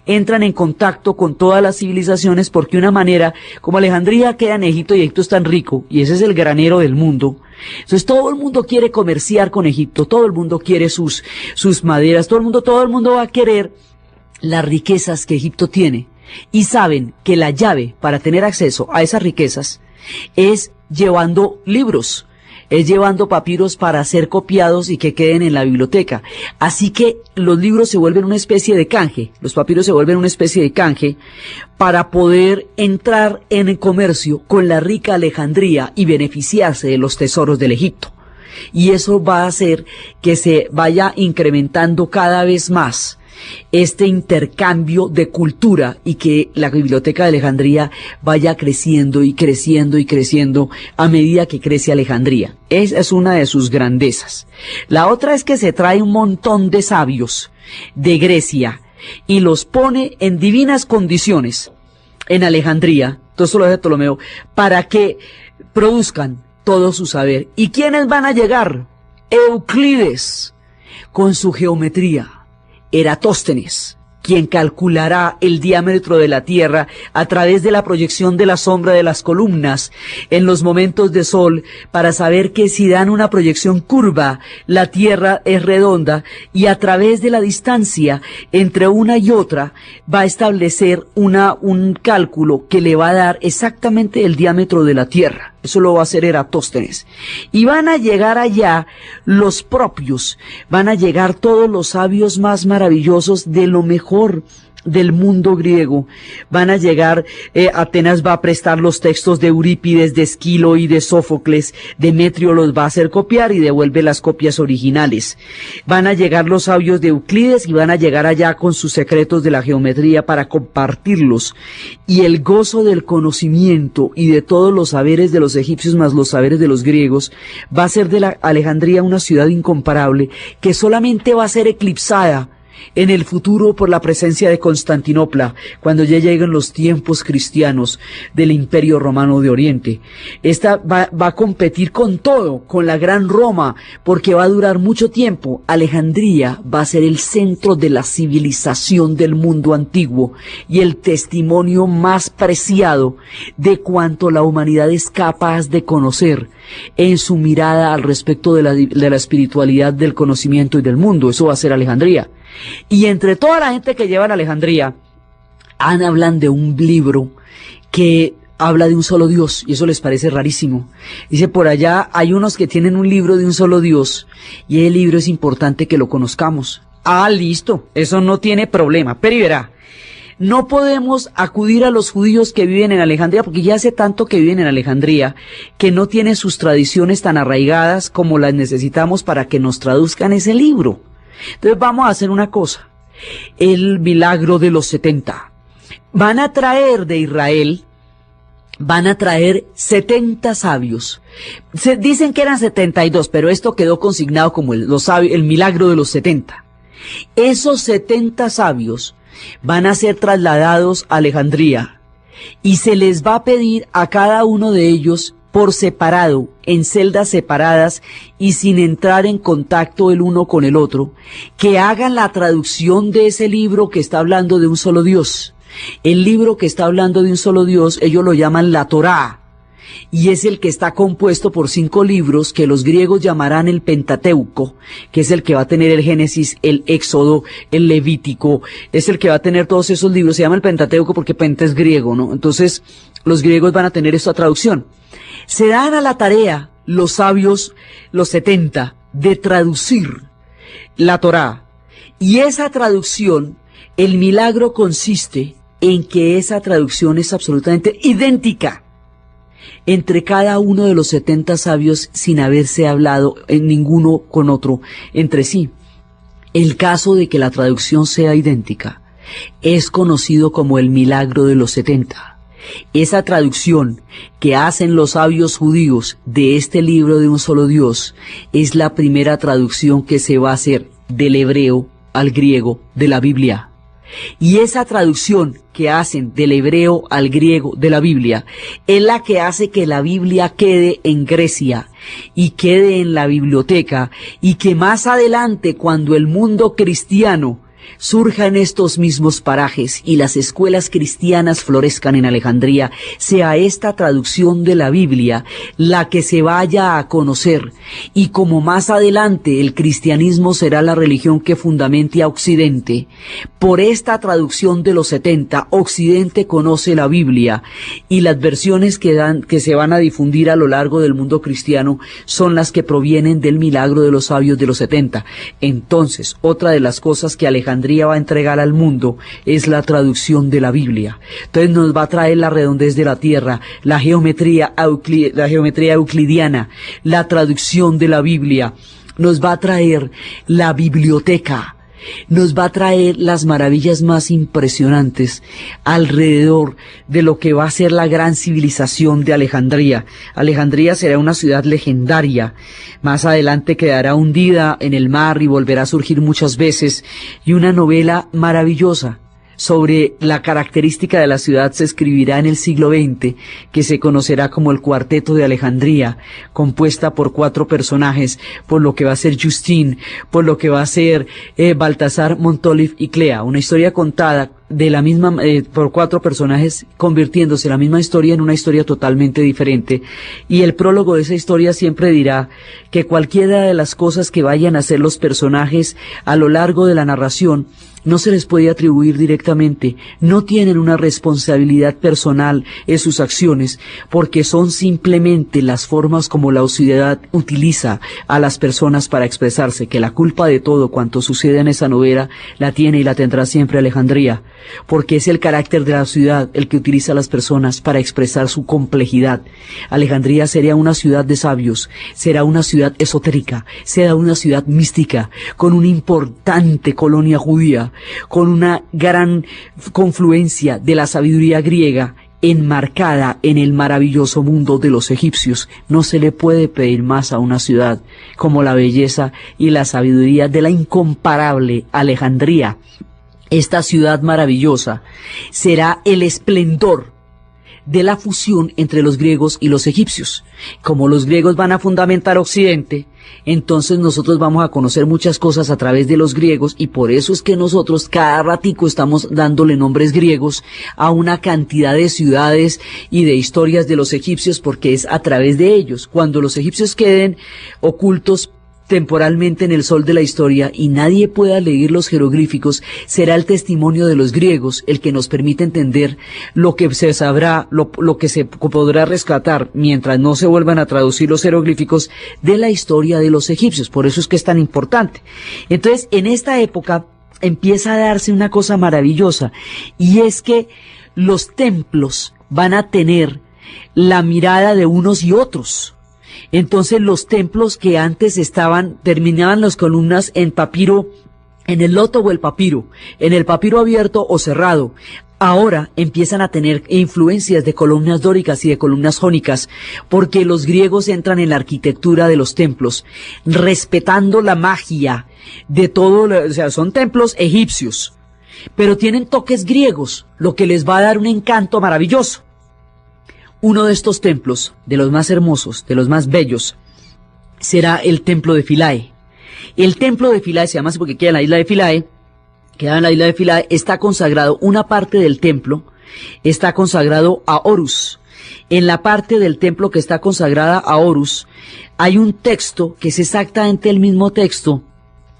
S1: entran en contacto con todas las civilizaciones, porque una manera, como Alejandría queda en Egipto y Egipto es tan rico, y ese es el granero del mundo, entonces todo el mundo quiere comerciar con Egipto, todo el mundo quiere sus maderas, todo el mundo va a querer las riquezas que Egipto tiene, y saben que la llave para tener acceso a esas riquezas es llevando libros, es llevando papiros para ser copiados y que queden en la biblioteca. Así que los libros se vuelven una especie de canje, los papiros se vuelven una especie de canje para poder entrar en el comercio con la rica Alejandría y beneficiarse de los tesoros del Egipto. Y eso va a hacer que se vaya incrementando cada vez más este intercambio de cultura, y que la Biblioteca de Alejandría vaya creciendo y creciendo y creciendo a medida que crece Alejandría. Esa es una de sus grandezas. La otra es que se trae un montón de sabios de Grecia y los pone en divinas condiciones en Alejandría, todo esto lo hace Ptolomeo, para que produzcan todo su saber. ¿Y quiénes van a llegar? Euclides, con su geometría. Eratóstenes, quien calculará el diámetro de la Tierra a través de la proyección de la sombra de las columnas en los momentos de sol, para saber que si dan una proyección curva, la Tierra es redonda, y a través de la distancia entre una y otra va a establecer un cálculo que le va a dar exactamente el diámetro de la Tierra. Eso lo va a hacer Eratóstenes. Y van a llegar allá los propios, van a llegar todos los sabios más maravillosos de lo mejor del mundo griego. Van a llegar, Atenas va a prestar los textos de Eurípides, de Esquilo y de Sófocles. Demetrio los va a hacer copiar y devuelve las copias originales. Van a llegar los sabios de Euclides y van a llegar allá con sus secretos de la geometría para compartirlos. Y el gozo del conocimiento y de todos los saberes de los egipcios más los saberes de los griegos va a hacer de la Alejandría una ciudad incomparable que solamente va a ser eclipsada en el futuro por la presencia de Constantinopla, cuando ya lleguen los tiempos cristianos del Imperio Romano de Oriente. Esta va a competir con todo, con la Gran Roma, porque va a durar mucho tiempo. Alejandría va a ser el centro de la civilización del mundo antiguo y el testimonio más preciado de cuanto la humanidad es capaz de conocer en su mirada al respecto de la espiritualidad, del conocimiento y del mundo. Eso va a ser Alejandría. Y entre toda la gente que lleva a Alejandría, hablan de un libro que habla de un solo Dios, y eso les parece rarísimo. Dice, por allá hay unos que tienen un libro de un solo Dios, y el libro es importante que lo conozcamos. Ah, listo, eso no tiene problema, pero y verá, no podemos acudir a los judíos que viven en Alejandría, porque ya hace tanto que viven en Alejandría, que no tienen sus tradiciones tan arraigadas como las necesitamos para que nos traduzcan ese libro. Entonces vamos a hacer una cosa, el milagro de los 70. Van a traer de Israel, 70 sabios. Se dicen que eran 72, pero esto quedó consignado como el milagro de los 70. Esos 70 sabios van a ser trasladados a Alejandría y se les va a pedir a cada uno de ellos por separado, en celdas separadas y sin entrar en contacto el uno con el otro, que hagan la traducción de ese libro que está hablando de un solo Dios. El libro que está hablando de un solo Dios, ellos lo llaman la Torá, y es el que está compuesto por 5 libros que los griegos llamarán el Pentateuco, que es el que va a tener el Génesis, el Éxodo, el Levítico, es el que va a tener todos esos libros. Se llama el Pentateuco porque Penta es griego, ¿no? Entonces, los griegos van a tener esta traducción. Se dan a la tarea los sabios, los 70, de traducir la Torá. Y esa traducción, el milagro consiste en que esa traducción es absolutamente idéntica entre cada uno de los 70 sabios sin haberse hablado en ninguno con otro entre sí. El caso de que la traducción sea idéntica es conocido como el milagro de los 70. Esa traducción que hacen los sabios judíos de este libro de un solo Dios es la primera traducción que se va a hacer del hebreo al griego de la Biblia. Y esa traducción que hacen del hebreo al griego de la Biblia es la que hace que la Biblia quede en Grecia y quede en la biblioteca, y que más adelante, cuando el mundo cristiano surja en estos mismos parajes y las escuelas cristianas florezcan en Alejandría, sea esta traducción de la Biblia la que se vaya a conocer, y como más adelante el cristianismo será la religión que fundamente a Occidente, por esta traducción de los 70, Occidente conoce la Biblia, y las versiones que se van a difundir a lo largo del mundo cristiano son las que provienen del milagro de los sabios de los 70. Entonces, otra de las cosas que Alejandría va a entregar al mundo es la traducción de la Biblia. Entonces nos va a traer la redondez de la tierra, la geometría euclidiana, la traducción de la Biblia, nos va a traer la biblioteca, nos va a traer las maravillas más impresionantes alrededor de lo que va a ser la gran civilización de Alejandría. Alejandría será una ciudad legendaria, más adelante quedará hundida en el mar y volverá a surgir muchas veces, y una novela maravillosa sobre la característica de la ciudad se escribirá en el siglo XX, que se conocerá como el Cuarteto de Alejandría, compuesta por 4 personajes, por lo que va a ser Justin, por lo que va a ser Baltasar, Montolive y Clea, una historia contada de la misma por 4 personajes, convirtiéndose la misma historia en una historia totalmente diferente. Y el prólogo de esa historia siempre dirá que cualquiera de las cosas que vayan a hacer los personajes a lo largo de la narración no se les puede atribuir directamente, no tienen una responsabilidad personal en sus acciones, porque son simplemente las formas como la sociedad utiliza a las personas para expresarse, que la culpa de todo cuanto sucede en esa novela la tiene y la tendrá siempre Alejandría, porque es el carácter de la ciudad el que utiliza a las personas para expresar su complejidad. Alejandría sería una ciudad de sabios, será una ciudad esotérica, será una ciudad mística, con una importante colonia judía, con una gran confluencia de la sabiduría griega, enmarcada en el maravilloso mundo de los egipcios. No se le puede pedir más a una ciudad como la belleza y la sabiduría de la incomparable Alejandría. Esta ciudad maravillosa será el esplendor de la fusión entre los griegos y los egipcios. Como los griegos van a fundamentar Occidente, entonces nosotros vamos a conocer muchas cosas a través de los griegos, y por eso es que nosotros cada ratico estamos dándole nombres griegos a una cantidad de ciudades y de historias de los egipcios, porque es a través de ellos. Cuando los egipcios queden ocultos temporalmente en el sol de la historia y nadie pueda leer los jeroglíficos, será el testimonio de los griegos el que nos permite entender lo que se sabrá, lo que se podrá rescatar mientras no se vuelvan a traducir los jeroglíficos de la historia de los egipcios. Por eso es que es tan importante. Entonces, en esta época empieza a darse una cosa maravillosa, y es que los templos van a tener la mirada de unos y otros. Entonces los templos que antes terminaban las columnas en papiro, en el loto o el papiro, en el papiro abierto o cerrado, ahora empiezan a tener influencias de columnas dóricas y de columnas jónicas, porque los griegos entran en la arquitectura de los templos, respetando la magia de todo, o sea, son templos egipcios, pero tienen toques griegos, lo que les va a dar un encanto maravilloso. Uno de estos templos, de los más hermosos, de los más bellos, será el templo de Philae. El templo de Philae se llama así porque queda en la isla de Philae, está consagrado, una parte del templo está consagrado a Horus. En la parte del templo que está consagrada a Horus, hay un texto que es exactamente el mismo texto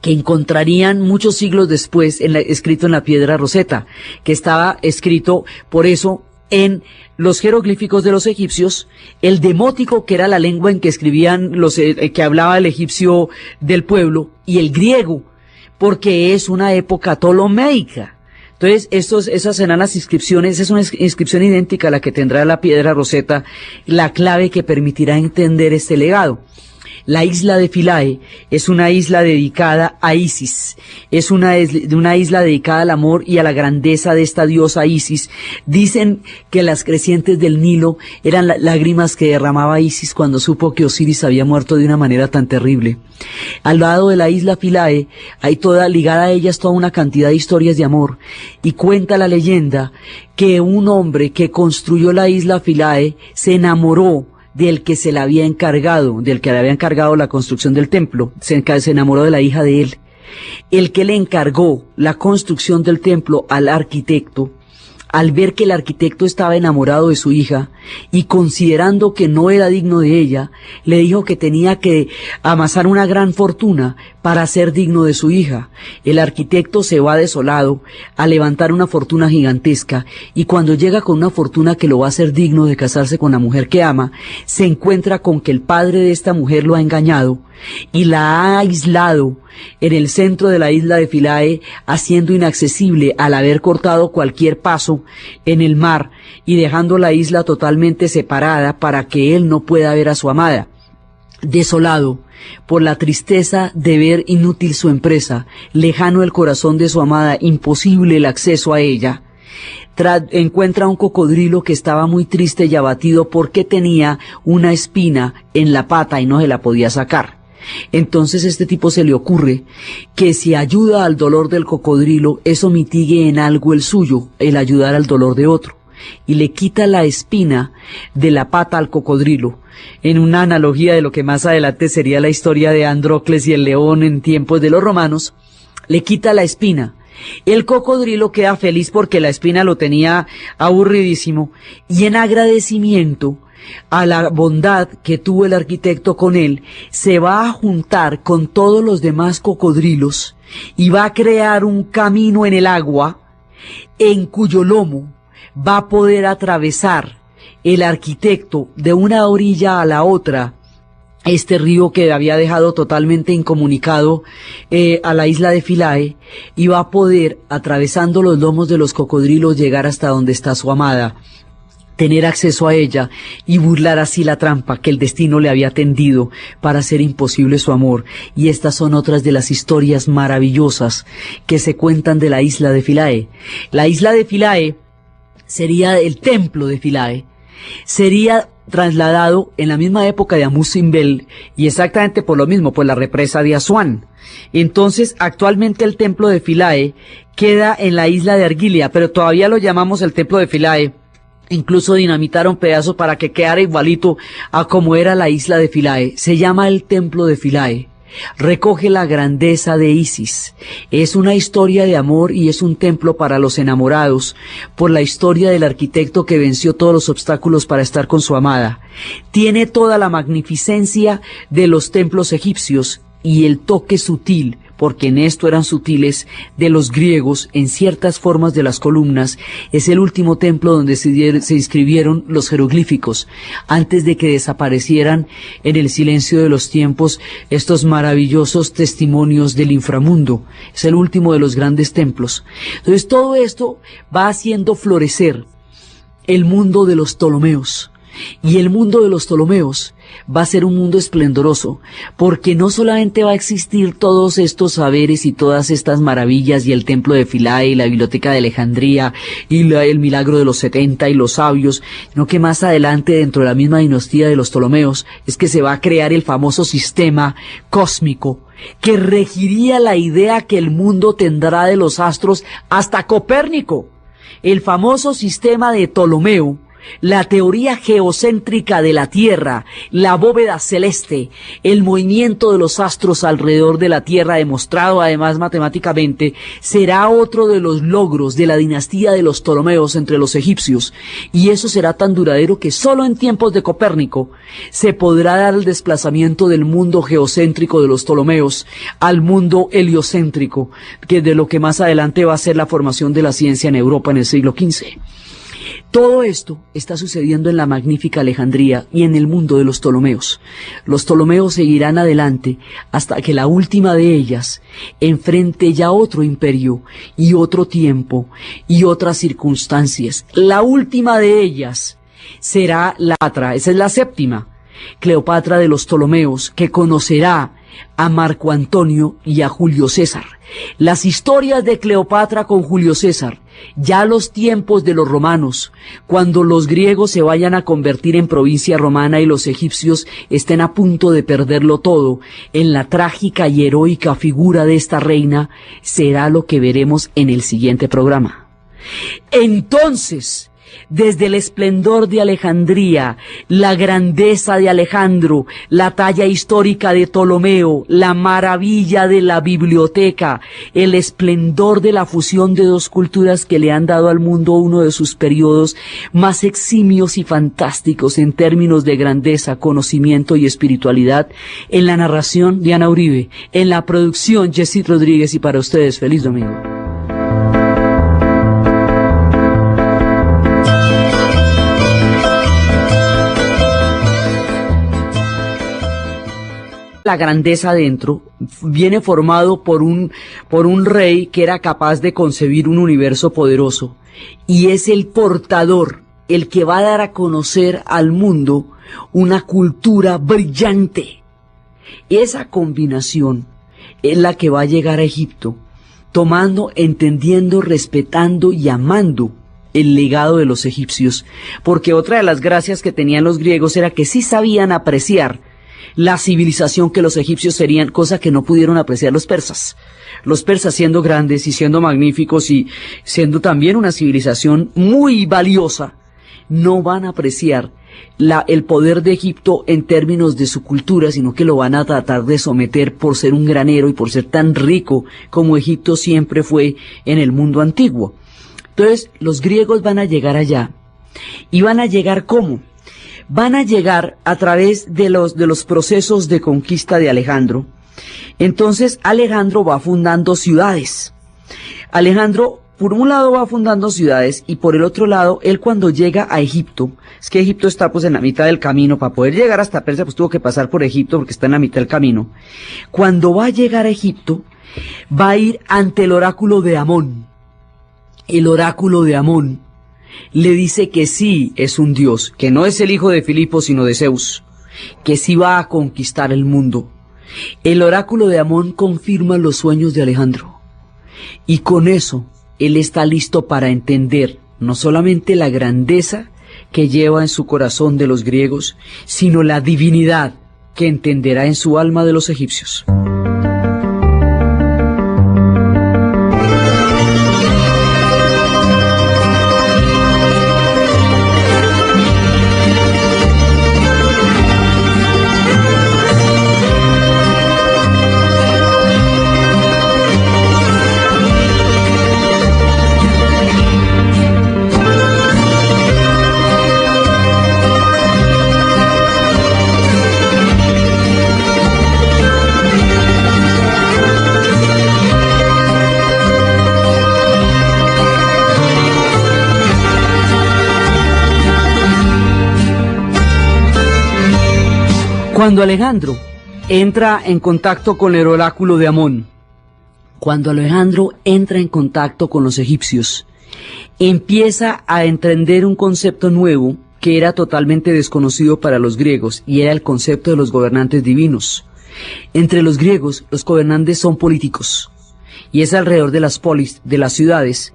S1: que encontrarían muchos siglos después escrito en la piedra Rosetta, que estaba escrito por eso en los jeroglíficos de los egipcios, el demótico, que era la lengua en que escribían que hablaba el egipcio del pueblo, y el griego, porque es una época ptolomeica. Entonces, esas serán las inscripciones, es una inscripción idéntica a la que tendrá la piedra Rosetta, la clave que permitirá entender este legado. La isla de Philae es una isla dedicada a Isis, es una isla dedicada al amor y a la grandeza de esta diosa Isis. Dicen que las crecientes del Nilo eran lágrimas que derramaba Isis cuando supo que Osiris había muerto de una manera tan terrible. Al lado de la isla Philae hay ligada a ellas toda una cantidad de historias de amor, y cuenta la leyenda que un hombre que construyó la isla Philae se enamoró del que se le había encargado, del que le había encargado la construcción del templo, se enamoró de la hija de él. El que le encargó la construcción del templo al arquitecto, al ver que el arquitecto estaba enamorado de su hija y considerando que no era digno de ella, le dijo que tenía que amasar una gran fortuna para ser digno de su hija. El arquitecto se va desolado a levantar una fortuna gigantesca, y cuando llega con una fortuna que lo va a hacer digno de casarse con la mujer que ama, se encuentra con que el padre de esta mujer lo ha engañado y la ha aislado en el centro de la isla de Philae, haciendo inaccesible al haber cortado cualquier paso en el mar y dejando la isla totalmente separada para que él no pueda ver a su amada. Desolado por la tristeza de ver inútil su empresa, lejano el corazón de su amada, imposible el acceso a ella, encuentra un cocodrilo que estaba muy triste y abatido porque tenía una espina en la pata y no se la podía sacar. Entonces este tipo se le ocurre que si ayuda al dolor del cocodrilo, eso mitigue en algo el suyo, el ayudar al dolor de otro, y le quita la espina de la pata al cocodrilo, en una analogía de lo que más adelante sería la historia de Andrócles y el león en tiempos de los romanos. Le quita la espina. El cocodrilo queda feliz porque la espina lo tenía aburridísimo, y en agradecimiento a la bondad que tuvo el arquitecto con él, se va a juntar con todos los demás cocodrilos y va a crear un camino en el agua en cuyo lomo va a poder atravesar el arquitecto de una orilla a la otra este río que había dejado totalmente incomunicado a la isla de Philae, y va a poder, atravesando los lomos de los cocodrilos, llegar hasta donde está su amada, tener acceso a ella y burlar así la trampa que el destino le había tendido para hacer imposible su amor. Y estas son otras de las historias maravillosas que se cuentan de la isla de Philae. La isla de Philae sería el templo de Philae, sería trasladado en la misma época de Amun Simbel, y exactamente por lo mismo, por la represa de Asuán. Entonces, actualmente el templo de Philae queda en la isla de Argilia, pero todavía lo llamamos el templo de Philae. Incluso dinamitaron pedazos para que quedara igualito a como era la isla de Philae. Se llama el templo de Philae. Recoge la grandeza de Isis. Es una historia de amor y es un templo para los enamorados, por la historia del arquitecto que venció todos los obstáculos para estar con su amada. Tiene toda la magnificencia de los templos egipcios y el toque sutil, porque en esto eran sutiles, de los griegos en ciertas formas de las columnas. Es el último templo donde se inscribieron los jeroglíficos, antes de que desaparecieran en el silencio de los tiempos estos maravillosos testimonios del inframundo. Es el último de los grandes templos. Entonces todo esto va haciendo florecer el mundo de los Ptolomeos. Y el mundo de los Ptolomeos va a ser un mundo esplendoroso, porque no solamente va a existir todos estos saberes y todas estas maravillas, y el templo de Philae, y la biblioteca de Alejandría, y el milagro de los 70 y los sabios, sino que más adelante, dentro de la misma dinastía de los Ptolomeos, es que se va a crear el famoso sistema cósmico, que regiría la idea que el mundo tendrá de los astros hasta Copérnico. El famoso sistema de Ptolomeo, la teoría geocéntrica de la Tierra, la bóveda celeste, el movimiento de los astros alrededor de la Tierra, demostrado además matemáticamente, será otro de los logros de la dinastía de los Ptolomeos entre los egipcios, y eso será tan duradero que solo en tiempos de Copérnico se podrá dar el desplazamiento del mundo geocéntrico de los Ptolomeos al mundo heliocéntrico, que de lo que más adelante va a ser la formación de la ciencia en Europa en el siglo XV. Todo esto está sucediendo en la magnífica Alejandría y en el mundo de los Ptolomeos. Los Ptolomeos seguirán adelante hasta que la última de ellas enfrente ya otro imperio y otro tiempo y otras circunstancias. La última de ellas será Cleopatra, esa es la séptima, Cleopatra de los Ptolomeos, que conocerá a Marco Antonio y a Julio César. Las historias de Cleopatra con Julio César, ya los tiempos de los romanos, cuando los griegos se vayan a convertir en provincia romana y los egipcios estén a punto de perderlo todo, en la trágica y heroica figura de esta reina, será lo que veremos en el siguiente programa. Entonces, desde el esplendor de Alejandría, la grandeza de Alejandro, la talla histórica de Ptolomeo, la maravilla de la biblioteca, el esplendor de la fusión de dos culturas que le han dado al mundo uno de sus periodos más eximios y fantásticos en términos de grandeza, conocimiento y espiritualidad, en la narración Diana Uribe, en la producción Jessy Rodríguez, y para ustedes feliz domingo. La grandeza dentro viene formado por un rey que era capaz de concebir un universo poderoso, y es el portador, el que va a dar a conocer al mundo una cultura brillante. Esa combinación es la que va a llegar a Egipto, tomando, entendiendo, respetando y amando el legado de los egipcios, porque otra de las gracias que tenían los griegos era que sí sabían apreciar la civilización que los egipcios serían, cosa que no pudieron apreciar los persas. Los persas, siendo grandes y siendo magníficos y siendo también una civilización muy valiosa, no van a apreciar el poder de Egipto en términos de su cultura, sino que lo van a tratar de someter por ser un granero y por ser tan rico como Egipto siempre fue en el mundo antiguo. Entonces, los griegos van a llegar allá. ¿Y van a llegar cómo? van a llegar a través de los procesos de conquista de Alejandro. Entonces Alejandro va fundando ciudades. Alejandro, por un lado, va fundando ciudades y por el otro lado, él cuando llega a Egipto, es que Egipto está pues en la mitad del camino, para poder llegar hasta Persia pues tuvo que pasar por Egipto porque está en la mitad del camino. Cuando va a llegar a Egipto, va a ir ante el oráculo de Amón. El oráculo de Amón le dice que sí es un dios, que no es el hijo de Filipo sino de Zeus, que sí va a conquistar el mundo. El oráculo de Amón confirma los sueños de Alejandro y con eso él está listo para entender no solamente la grandeza que lleva en su corazón de los griegos, sino la divinidad que entenderá en su alma de los egipcios. Cuando Alejandro entra en contacto con el oráculo de Amón, cuando Alejandro entra en contacto con los egipcios, empieza a entender un concepto nuevo que era totalmente desconocido para los griegos, y era el concepto de los gobernantes divinos. Entre los griegos, los gobernantes son políticos, y es alrededor de las polis, de las ciudades,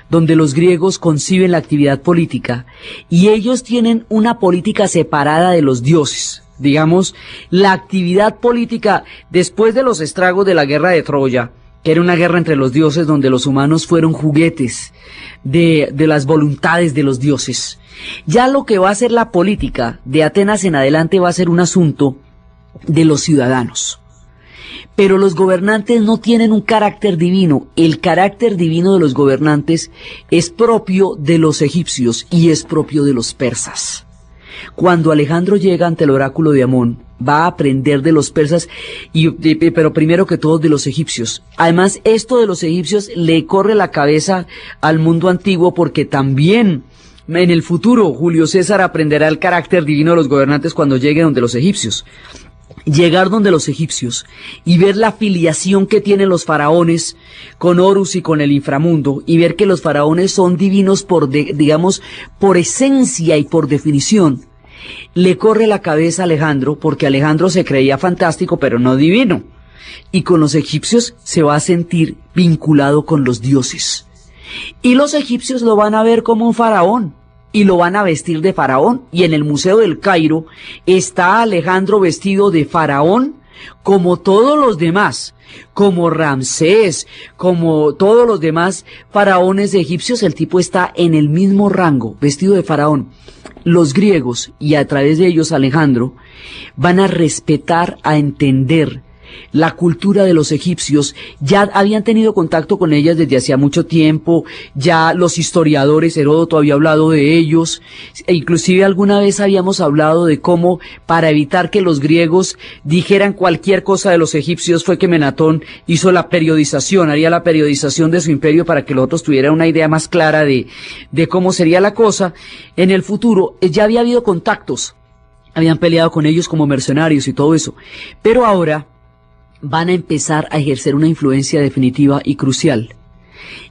S1: donde los griegos conciben la actividad política, y ellos tienen una política separada de los dioses. Digamos, la actividad política después de los estragos de la guerra de Troya, que era una guerra entre los dioses donde los humanos fueron juguetes de las voluntades de los dioses. Ya lo que va a ser la política de Atenas en adelante va a ser un asunto de los ciudadanos. Pero los gobernantes no tienen un carácter divino. El carácter divino de los gobernantes es propio de los egipcios y es propio de los persas. Cuando Alejandro llega ante el oráculo de Amón, va a aprender de los persas, pero primero que todo de los egipcios. Además, esto de los egipcios le corre la cabeza al mundo antiguo porque también en el futuro Julio César aprenderá el carácter divino de los gobernantes cuando llegue donde los egipcios. Llegar donde los egipcios y ver la filiación que tienen los faraones con Horus y con el inframundo, y ver que los faraones son divinos por esencia y por definición, le corre la cabeza a Alejandro, porque Alejandro se creía fantástico pero no divino, y con los egipcios se va a sentir vinculado con los dioses, y los egipcios lo van a ver como un faraón y lo van a vestir de faraón, y en el Museo del Cairo está Alejandro vestido de faraón como todos los demás, como Ramsés, como todos los demás faraones egipcios. El tipo está en el mismo rango, vestido de faraón. Los griegos, y a través de ellos Alejandro, van a respetar, a entender la cultura de los egipcios. Ya habían tenido contacto con ellas desde hacía mucho tiempo, ya los historiadores, Heródoto había hablado de ellos, e inclusive alguna vez habíamos hablado de cómo, para evitar que los griegos dijeran cualquier cosa de los egipcios, fue que Menatón hizo la periodización, haría la periodización de su imperio para que los otros tuvieran una idea más clara de cómo sería la cosa en el futuro. Ya había habido contactos, habían peleado con ellos como mercenarios y todo eso, pero ahora van a empezar a ejercer una influencia definitiva y crucial.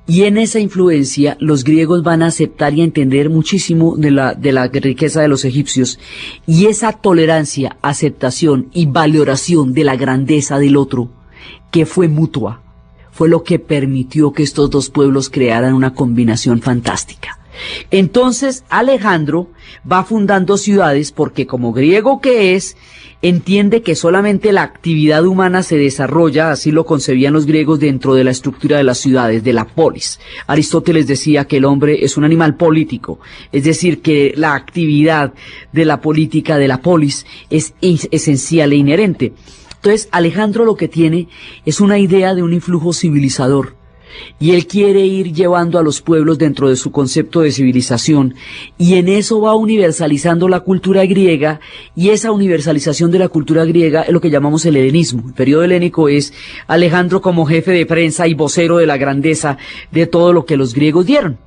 S1: Y en esa influencia los griegos van a aceptar y a entender muchísimo de la riqueza de los egipcios, y esa tolerancia, aceptación y valoración de la grandeza del otro, que fue mutua, fue lo que permitió que estos dos pueblos crearan una combinación fantástica. Entonces Alejandro va fundando ciudades porque, como griego que es, entiende que solamente la actividad humana se desarrolla, así lo concebían los griegos, dentro de la estructura de las ciudades, de la polis. Aristóteles decía que el hombre es un animal político, es decir, que la actividad de la política, de la polis, es esencial e inherente. Entonces Alejandro lo que tiene es una idea de un influjo civilizador, y él quiere ir llevando a los pueblos dentro de su concepto de civilización, y en eso va universalizando la cultura griega, y esa universalización de la cultura griega es lo que llamamos el helenismo. El periodo helénico es Alejandro como jefe de prensa y vocero de la grandeza de todo lo que los griegos dieron.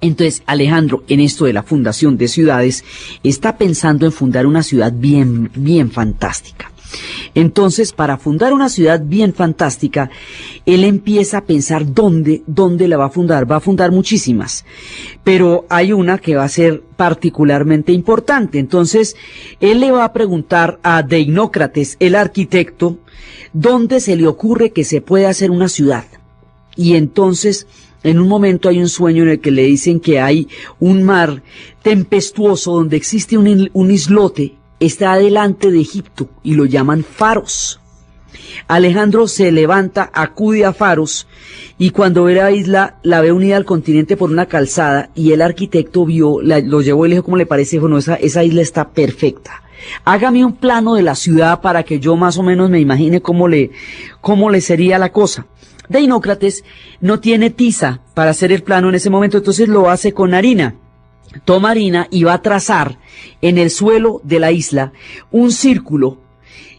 S1: Entonces, Alejandro, en esto de la fundación de ciudades, está pensando en fundar una ciudad bien fantástica. Entonces, para fundar una ciudad bien fantástica, él empieza a pensar dónde la va a fundar. Va a fundar muchísimas, pero hay una que va a ser particularmente importante. Entonces, él le va a preguntar a Deinócrates, el arquitecto, dónde se le ocurre que se puede hacer una ciudad. Y entonces, en un momento hay un sueño en el que le dicen que hay un mar tempestuoso donde existe un islote, está delante de Egipto y lo llaman Faros. Alejandro se levanta, acude a Faros y cuando ve la isla, la ve unida al continente por una calzada y el arquitecto lo llevó y le dijo, ¿cómo le parece? Bueno, esa isla está perfecta. Hágame un plano de la ciudad para que yo más o menos me imagine cómo le sería la cosa. Deinócrates no tiene tiza para hacer el plano en ese momento, entonces lo hace con harina. Toma harina y va a trazar en el suelo de la isla un círculo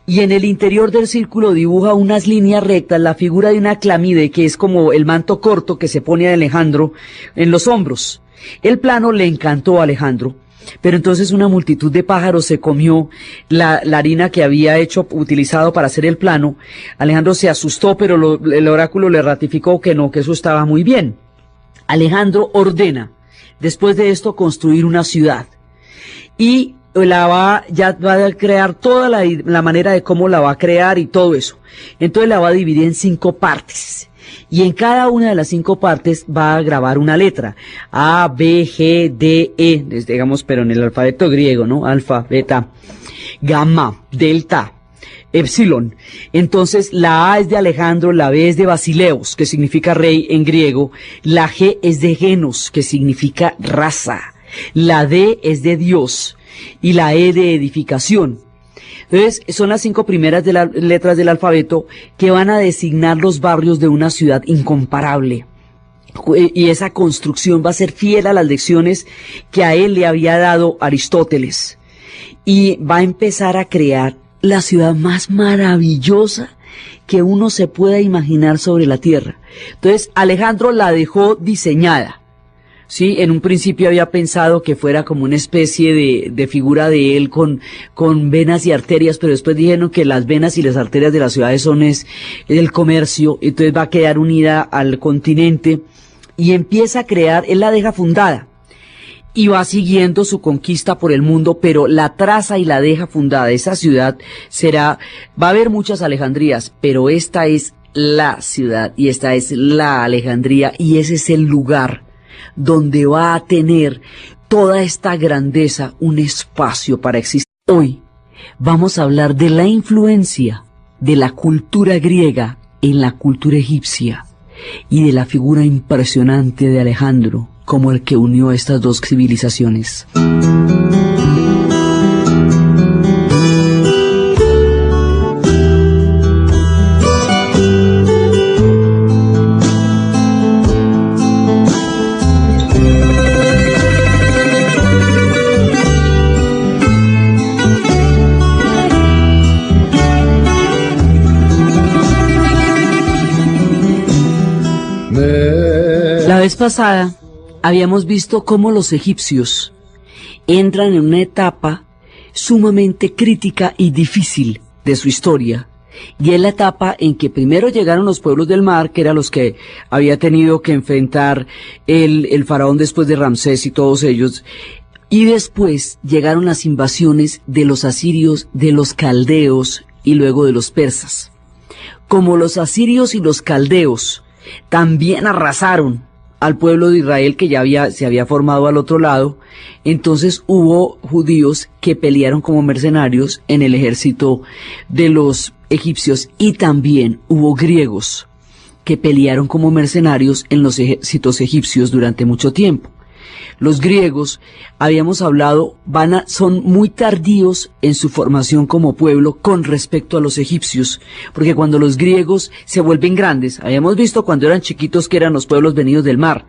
S1: y en el interior del círculo dibuja unas líneas rectas, la figura de una clamide, que es como el manto corto que se pone a Alejandro en los hombros. El plano le encantó a Alejandro, pero entonces una multitud de pájaros se comió la harina que había utilizado para hacer el plano. Alejandro se asustó, pero el oráculo le ratificó que no, que eso estaba muy bien. Alejandro ordena, después de esto, construir una ciudad y va a crear toda la manera de cómo la va a crear y todo eso. Entonces la va a dividir en 5 partes. Y en cada una de las 5 partes va a grabar una letra. A, B, G, D, E, digamos, pero en el alfabeto griego, ¿no? Alfa, beta, gamma, delta, epsilon. Entonces, la A es de Alejandro, la B es de Basileos, que significa rey en griego. La G es de Genos, que significa raza. La D es de Dios. Y la E de edificación. Entonces, son las 5 primeras letras del alfabeto que van a designar los barrios de una ciudad incomparable. Y esa construcción va a ser fiel a las lecciones que a él le había dado Aristóteles. Y va a empezar a crear la ciudad más maravillosa que uno se pueda imaginar sobre la tierra. Entonces, Alejandro la dejó diseñada. Sí, en un principio había pensado que fuera como una especie de figura de él con venas y arterias, pero después dijeron que las venas y las arterias de las ciudades son el comercio, entonces va a quedar unida al continente y empieza a crear, él la deja fundada y va siguiendo su conquista por el mundo, pero la traza y la deja fundada. Esa ciudad va a haber muchas Alejandrías, pero esta es la ciudad y esta es la Alejandría y ese es el lugar donde va a tener toda esta grandeza un espacio para existir. Hoy vamos a hablar de la influencia de la cultura griega en la cultura egipcia y de la figura impresionante de Alejandro como el que unió estas dos civilizaciones. La vez pasada habíamos visto cómo los egipcios entran en una etapa sumamente crítica y difícil de su historia, y es la etapa en que primero llegaron los pueblos del mar, que eran los que había tenido que enfrentar el faraón después de Ramsés y todos ellos, y después llegaron las invasiones de los asirios, de los caldeos y luego de los persas. Como los asirios y los caldeos también arrasaron al pueblo de Israel que se había formado al otro lado, entonces hubo judíos que pelearon como mercenarios en el ejército de los egipcios y también hubo griegos que pelearon como mercenarios en los ejércitos egipcios durante mucho tiempo. Los griegos, habíamos hablado, son muy tardíos en su formación como pueblo con respecto a los egipcios, porque cuando los griegos se vuelven grandes, habíamos visto cuando eran chiquitos que eran los pueblos venidos del mar,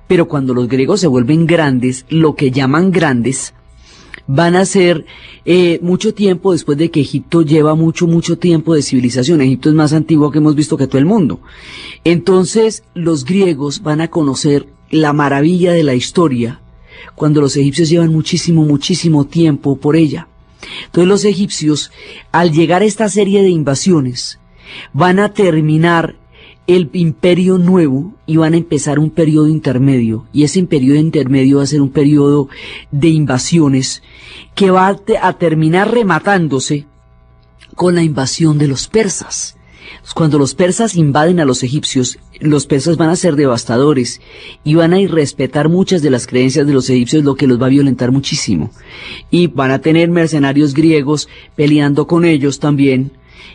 S1: pero cuando los griegos se vuelven grandes, lo que llaman grandes, van a ser mucho tiempo después de que Egipto lleva mucho tiempo de civilización. Egipto es más antiguo que hemos visto que todo el mundo. Entonces los griegos van a conocer la maravilla de la historia cuando los egipcios llevan muchísimo tiempo por ella. Entonces los egipcios, al llegar a esta serie de invasiones, van a terminar el imperio nuevo y van a empezar un periodo intermedio, y ese periodo intermedio va a ser un periodo de invasiones que va a terminar rematándose con la invasión de los persas. Cuando los persas invaden a los egipcios, los persas van a ser devastadores y van a irrespetar muchas de las creencias de los egipcios, lo que los va a violentar muchísimo, y van a tener mercenarios griegos peleando con ellos también,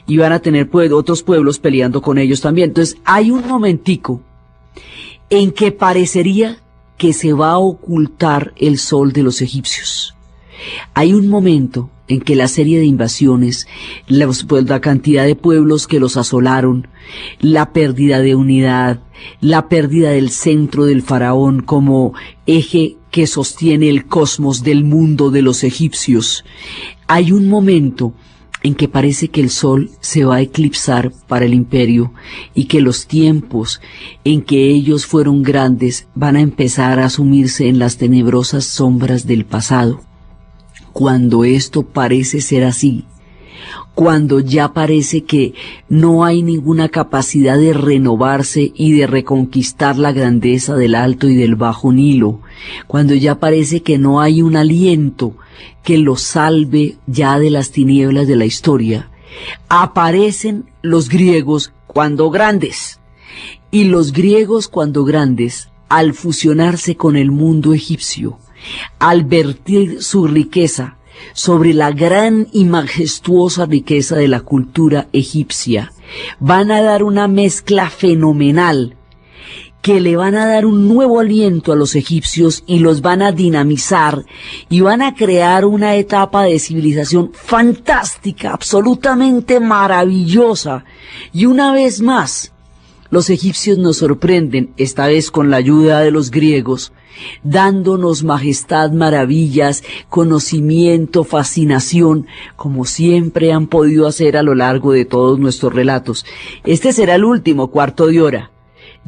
S1: y van a tener otros pueblos peleando con ellos también. Entonces hay un momentico en que parecería que se va a ocultar el sol de los egipcios. Hay un momento en que la serie de invasiones, la cantidad de pueblos que los asolaron, la pérdida de unidad, la pérdida del centro del faraón como eje que sostiene el cosmos del mundo de los egipcios, hay un momento en que parece que el sol se va a eclipsar para el imperio y que los tiempos en que ellos fueron grandes van a empezar a sumirse en las tenebrosas sombras del pasado. Cuando esto parece ser así, cuando ya parece que no hay ninguna capacidad de renovarse y de reconquistar la grandeza del Alto y del Bajo Nilo, cuando ya parece que no hay un aliento que los salve ya de las tinieblas de la historia, aparecen los griegos cuando grandes. Y los griegos cuando grandes, al fusionarse con el mundo egipcio, al vertir su riqueza sobre la gran y majestuosa riqueza de la cultura egipcia, van a dar una mezcla fenomenal que le van a dar un nuevo aliento a los egipcios y los van a dinamizar y van a crear una etapa de civilización fantástica, absolutamente maravillosa. Y una vez más, los egipcios nos sorprenden, esta vez con la ayuda de los griegos, dándonos majestad, maravillas, conocimiento, fascinación, como siempre han podido hacer a lo largo de todos nuestros relatos. Este será el último cuarto de hora.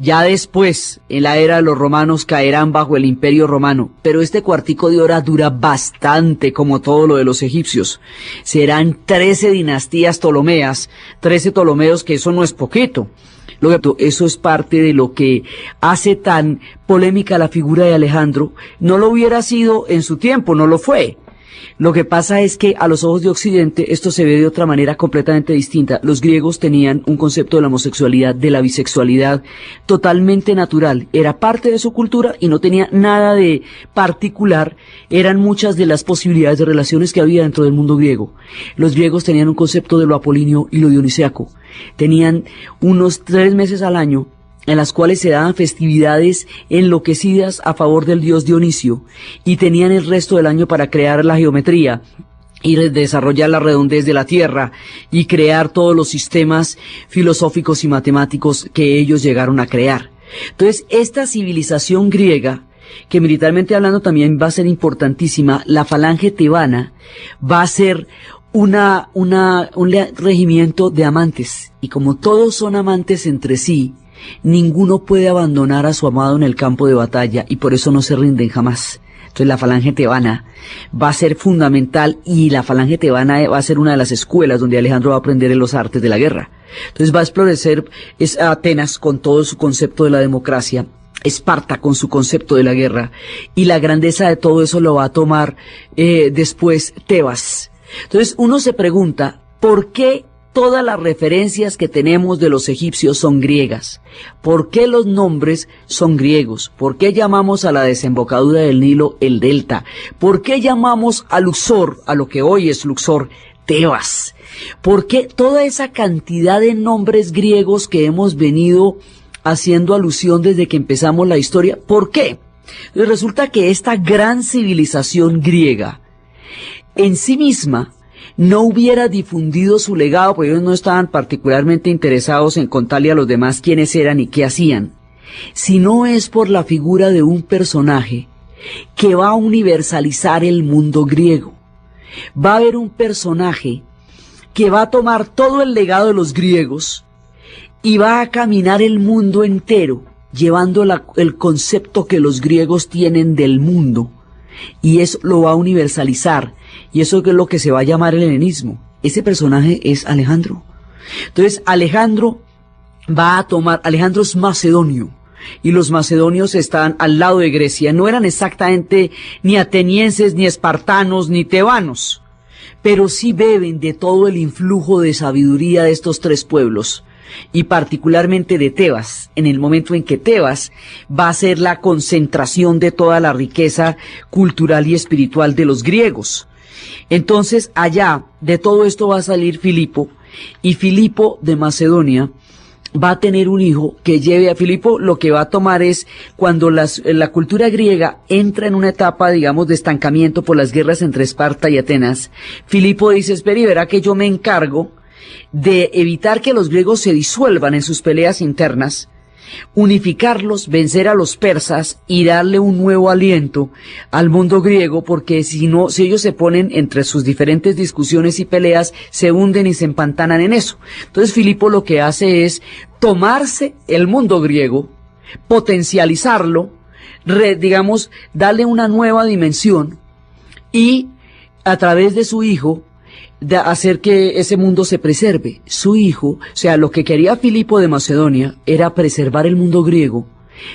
S1: Ya después, en la era de los romanos, caerán bajo el imperio romano, pero este cuartico de hora dura bastante, como todo lo de los egipcios. Serán 13 dinastías ptolomeas, 13 Ptolomeos, que eso no es poquito. Eso es parte de lo que hace tan polémica la figura de Alejandro. No lo hubiera sido en su tiempo, no lo fue. Lo que pasa es que a los ojos de Occidente esto se ve de otra manera completamente distinta. Los griegos tenían un concepto de la homosexualidad, de la bisexualidad, totalmente natural. Era parte de su cultura y no tenía nada de particular. Eran muchas de las posibilidades de relaciones que había dentro del mundo griego. Los griegos tenían un concepto de lo apolíneo y lo dionisiaco. Tenían unos 3 meses al año en las cuales se daban festividades enloquecidas a favor del dios Dionisio, y tenían el resto del año para crear la geometría y desarrollar la redondez de la Tierra y crear todos los sistemas filosóficos y matemáticos que ellos llegaron a crear. Entonces, esta civilización griega, que militarmente hablando también va a ser importantísima, la falange tebana, va a ser un regimiento de amantes, y como todos son amantes entre sí, ninguno puede abandonar a su amado en el campo de batalla, y por eso no se rinden jamás. Entonces la falange tebana va a ser fundamental, y la falange tebana va a ser una de las escuelas donde Alejandro va a aprender los artes de la guerra. Entonces va a explorar Atenas con todo su concepto de la democracia, Esparta con su concepto de la guerra, y la grandeza de todo eso lo va a tomar después Tebas. Entonces uno se pregunta, ¿por qué todas las referencias que tenemos de los egipcios son griegas? ¿Por qué los nombres son griegos? ¿Por qué llamamos a la desembocadura del Nilo el delta? ¿Por qué llamamos a Luxor, a lo que hoy es Luxor, Tebas? ¿Por qué toda esa cantidad de nombres griegos que hemos venido haciendo alusión desde que empezamos la historia? ¿Por qué? Entonces resulta que esta gran civilización griega en sí misma no hubiera difundido su legado, porque ellos no estaban particularmente interesados en contarle a los demás quiénes eran y qué hacían, si no es por la figura de un personaje que va a universalizar el mundo griego. Va a haber un personaje que va a tomar todo el legado de los griegos y va a caminar el mundo entero, llevando el concepto que los griegos tienen del mundo, y eso lo va a universalizar, y eso es lo que se va a llamar el helenismo. Ese personaje es Alejandro. Entonces Alejandro es macedonio, y los macedonios están al lado de Grecia. No eran exactamente ni atenienses, ni espartanos, ni tebanos, pero sí beben de todo el influjo de sabiduría de estos tres pueblos, y particularmente de Tebas, en el momento en que Tebas va a ser la concentración de toda la riqueza cultural y espiritual de los griegos. Entonces allá de todo esto va a salir Filipo, y Filipo de Macedonia va a tener un hijo que lleve a Filipo. Lo que va a tomar es cuando la cultura griega entra en una etapa, digamos, de estancamiento por las guerras entre Esparta y Atenas. Filipo dice: espera y verá que yo me encargo de evitar que los griegos se disuelvan en sus peleas internas, unificarlos, vencer a los persas y darle un nuevo aliento al mundo griego, porque si ellos se ponen entre sus diferentes discusiones y peleas, se hunden y se empantanan en eso. Entonces Filipo lo que hace es tomarse el mundo griego, potencializarlo, digamos, darle una nueva dimensión, y a través de su hijo de hacer que ese mundo se preserve. Su hijo, o sea, lo que quería Filipo de Macedonia era preservar el mundo griego,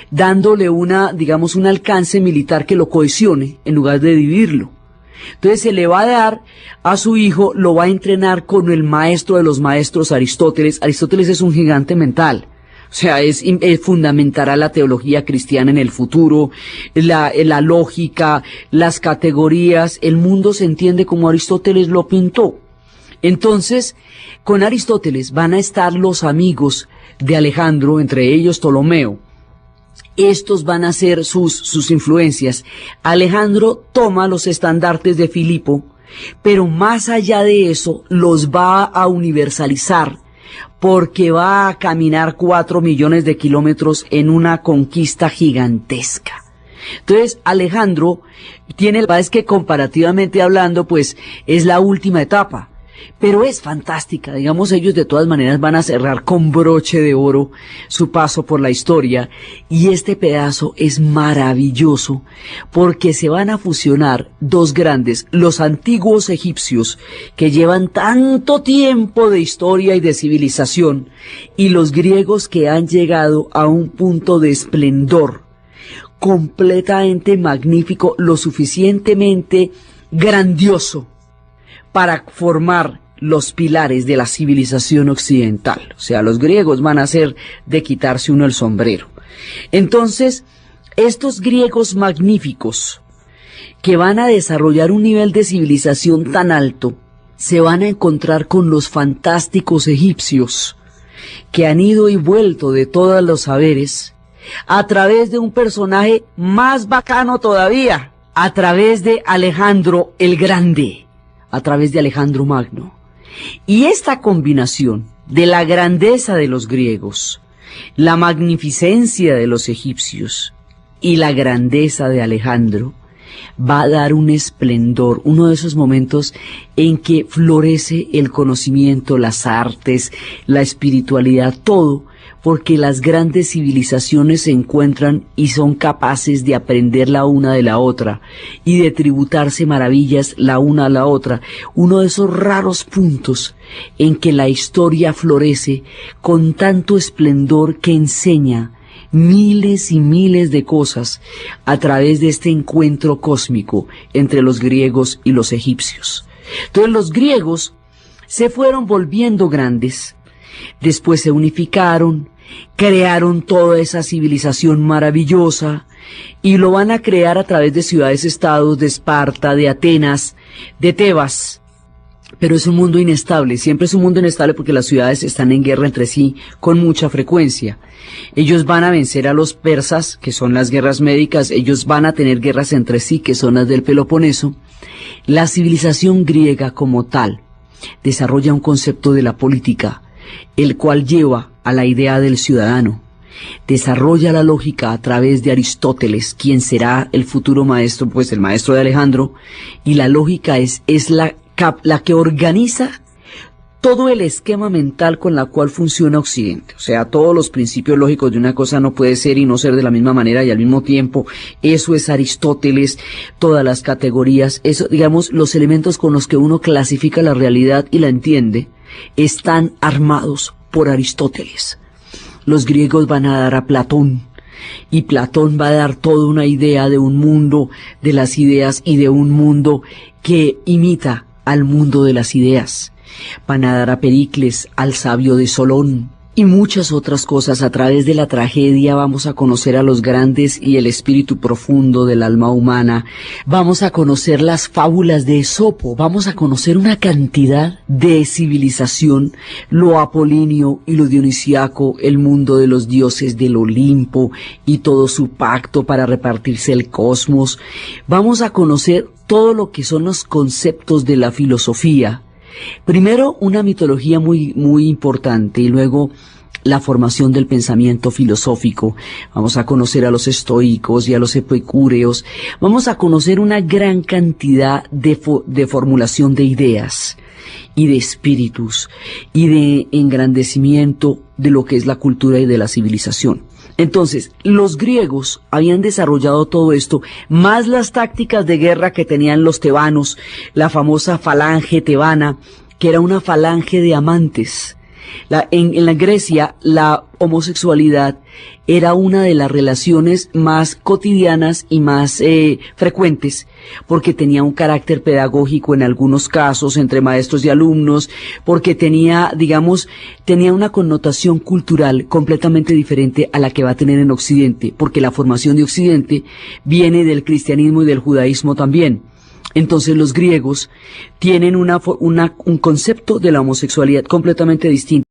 S1: dándole un alcance militar que lo cohesione en lugar de dividirlo. Entonces se le va a dar a su hijo, lo va a entrenar con el maestro de los maestros, Aristóteles. Aristóteles es un gigante mental. O sea, fundamentará la teología cristiana en el futuro, la lógica, las categorías. El mundo se entiende como Aristóteles lo pintó. Entonces, con Aristóteles van a estar los amigos de Alejandro, entre ellos Ptolomeo. Estos van a ser sus influencias. Alejandro toma los estandartes de Filipo, pero más allá de eso los va a universalizar, porque va a caminar 4 millones de kilómetros en una conquista gigantesca. Entonces Alejandro es que comparativamente hablando, pues es la última etapa, pero es fantástica. Digamos, ellos de todas maneras van a cerrar con broche de oro su paso por la historia, y este pedazo es maravilloso porque se van a fusionar dos grandes: los antiguos egipcios, que llevan tanto tiempo de historia y de civilización, y los griegos, que han llegado a un punto de esplendor completamente magnífico, lo suficientemente grandioso para formar los pilares de la civilización occidental. O sea, los griegos van a ser de quitarse uno el sombrero. Entonces, estos griegos magníficos, que van a desarrollar un nivel de civilización tan alto, se van a encontrar con los fantásticos egipcios, que han ido y vuelto de todos los saberes, a través de un personaje más bacano todavía, a través de Alejandro el Grande, a través de Alejandro Magno. Y esta combinación de la grandeza de los griegos, la magnificencia de los egipcios y la grandeza de Alejandro, va a dar un esplendor, uno de esos momentos en que florece el conocimiento, las artes, la espiritualidad, todo, porque las grandes civilizaciones se encuentran y son capaces de aprender la una de la otra y de tributarse maravillas la una a la otra. Uno de esos raros puntos en que la historia florece con tanto esplendor, que enseña miles y miles de cosas a través de este encuentro cósmico entre los griegos y los egipcios. Entonces los griegos se fueron volviendo grandes, después se unificaron, crearon toda esa civilización maravillosa, y lo van a crear a través de ciudades-estados, de Esparta, de Atenas, de Tebas. pero es un mundo inestable, siempre es un mundo inestable porque las ciudades están en guerra entre sí con mucha frecuencia. Ellos van a vencer a los persas, que son las guerras médicas, ellos van a tener guerras entre sí, que son las del Peloponeso. La civilización griega como tal desarrolla un concepto de la política, el cual lleva a la idea del ciudadano. Desarrolla la lógica a través de Aristóteles, quien será el futuro maestro, pues el maestro de Alejandro, y la lógica es la que organiza todo el esquema mental con la cual funciona Occidente. O sea, todos los principios lógicos de una cosa no puede ser y no ser de la misma manera y al mismo tiempo. Eso es Aristóteles, todas las categorías, eso, digamos, los elementos con los que uno clasifica la realidad y la entiende, están armados por Aristóteles. Los griegos van a dar a Platón, y Platón va a dar toda una idea de un mundo de las ideas y de un mundo que imita al mundo de las ideas. Van a dar a Pericles, al sabio de Solón, y muchas otras cosas. A través de la tragedia vamos a conocer a los grandes y el espíritu profundo del alma humana. Vamos a conocer las fábulas de Esopo, vamos a conocer una cantidad de civilización, lo apolíneo y lo dionisiaco, el mundo de los dioses del Olimpo y todo su pacto para repartirse el cosmos. Vamos a conocer todo lo que son los conceptos de la filosofía. Primero, una mitología muy importante y luego la formación del pensamiento filosófico. Vamos a conocer a los estoicos y a los epicúreos. Vamos a conocer una gran cantidad de formulación de ideas y de espíritus y de engrandecimiento de lo que es la cultura y de la civilización. Entonces, los griegos habían desarrollado todo esto, más las tácticas de guerra que tenían los tebanos, la famosa falange tebana, que era una falange de amantes. En la Grecia, la homosexualidad era una de las relaciones más cotidianas y más frecuentes, porque tenía un carácter pedagógico en algunos casos entre maestros y alumnos, porque tenía una connotación cultural completamente diferente a la que va a tener en Occidente, porque la formación de Occidente viene del cristianismo y del judaísmo también. Entonces los griegos tienen un concepto de la homosexualidad completamente distinto.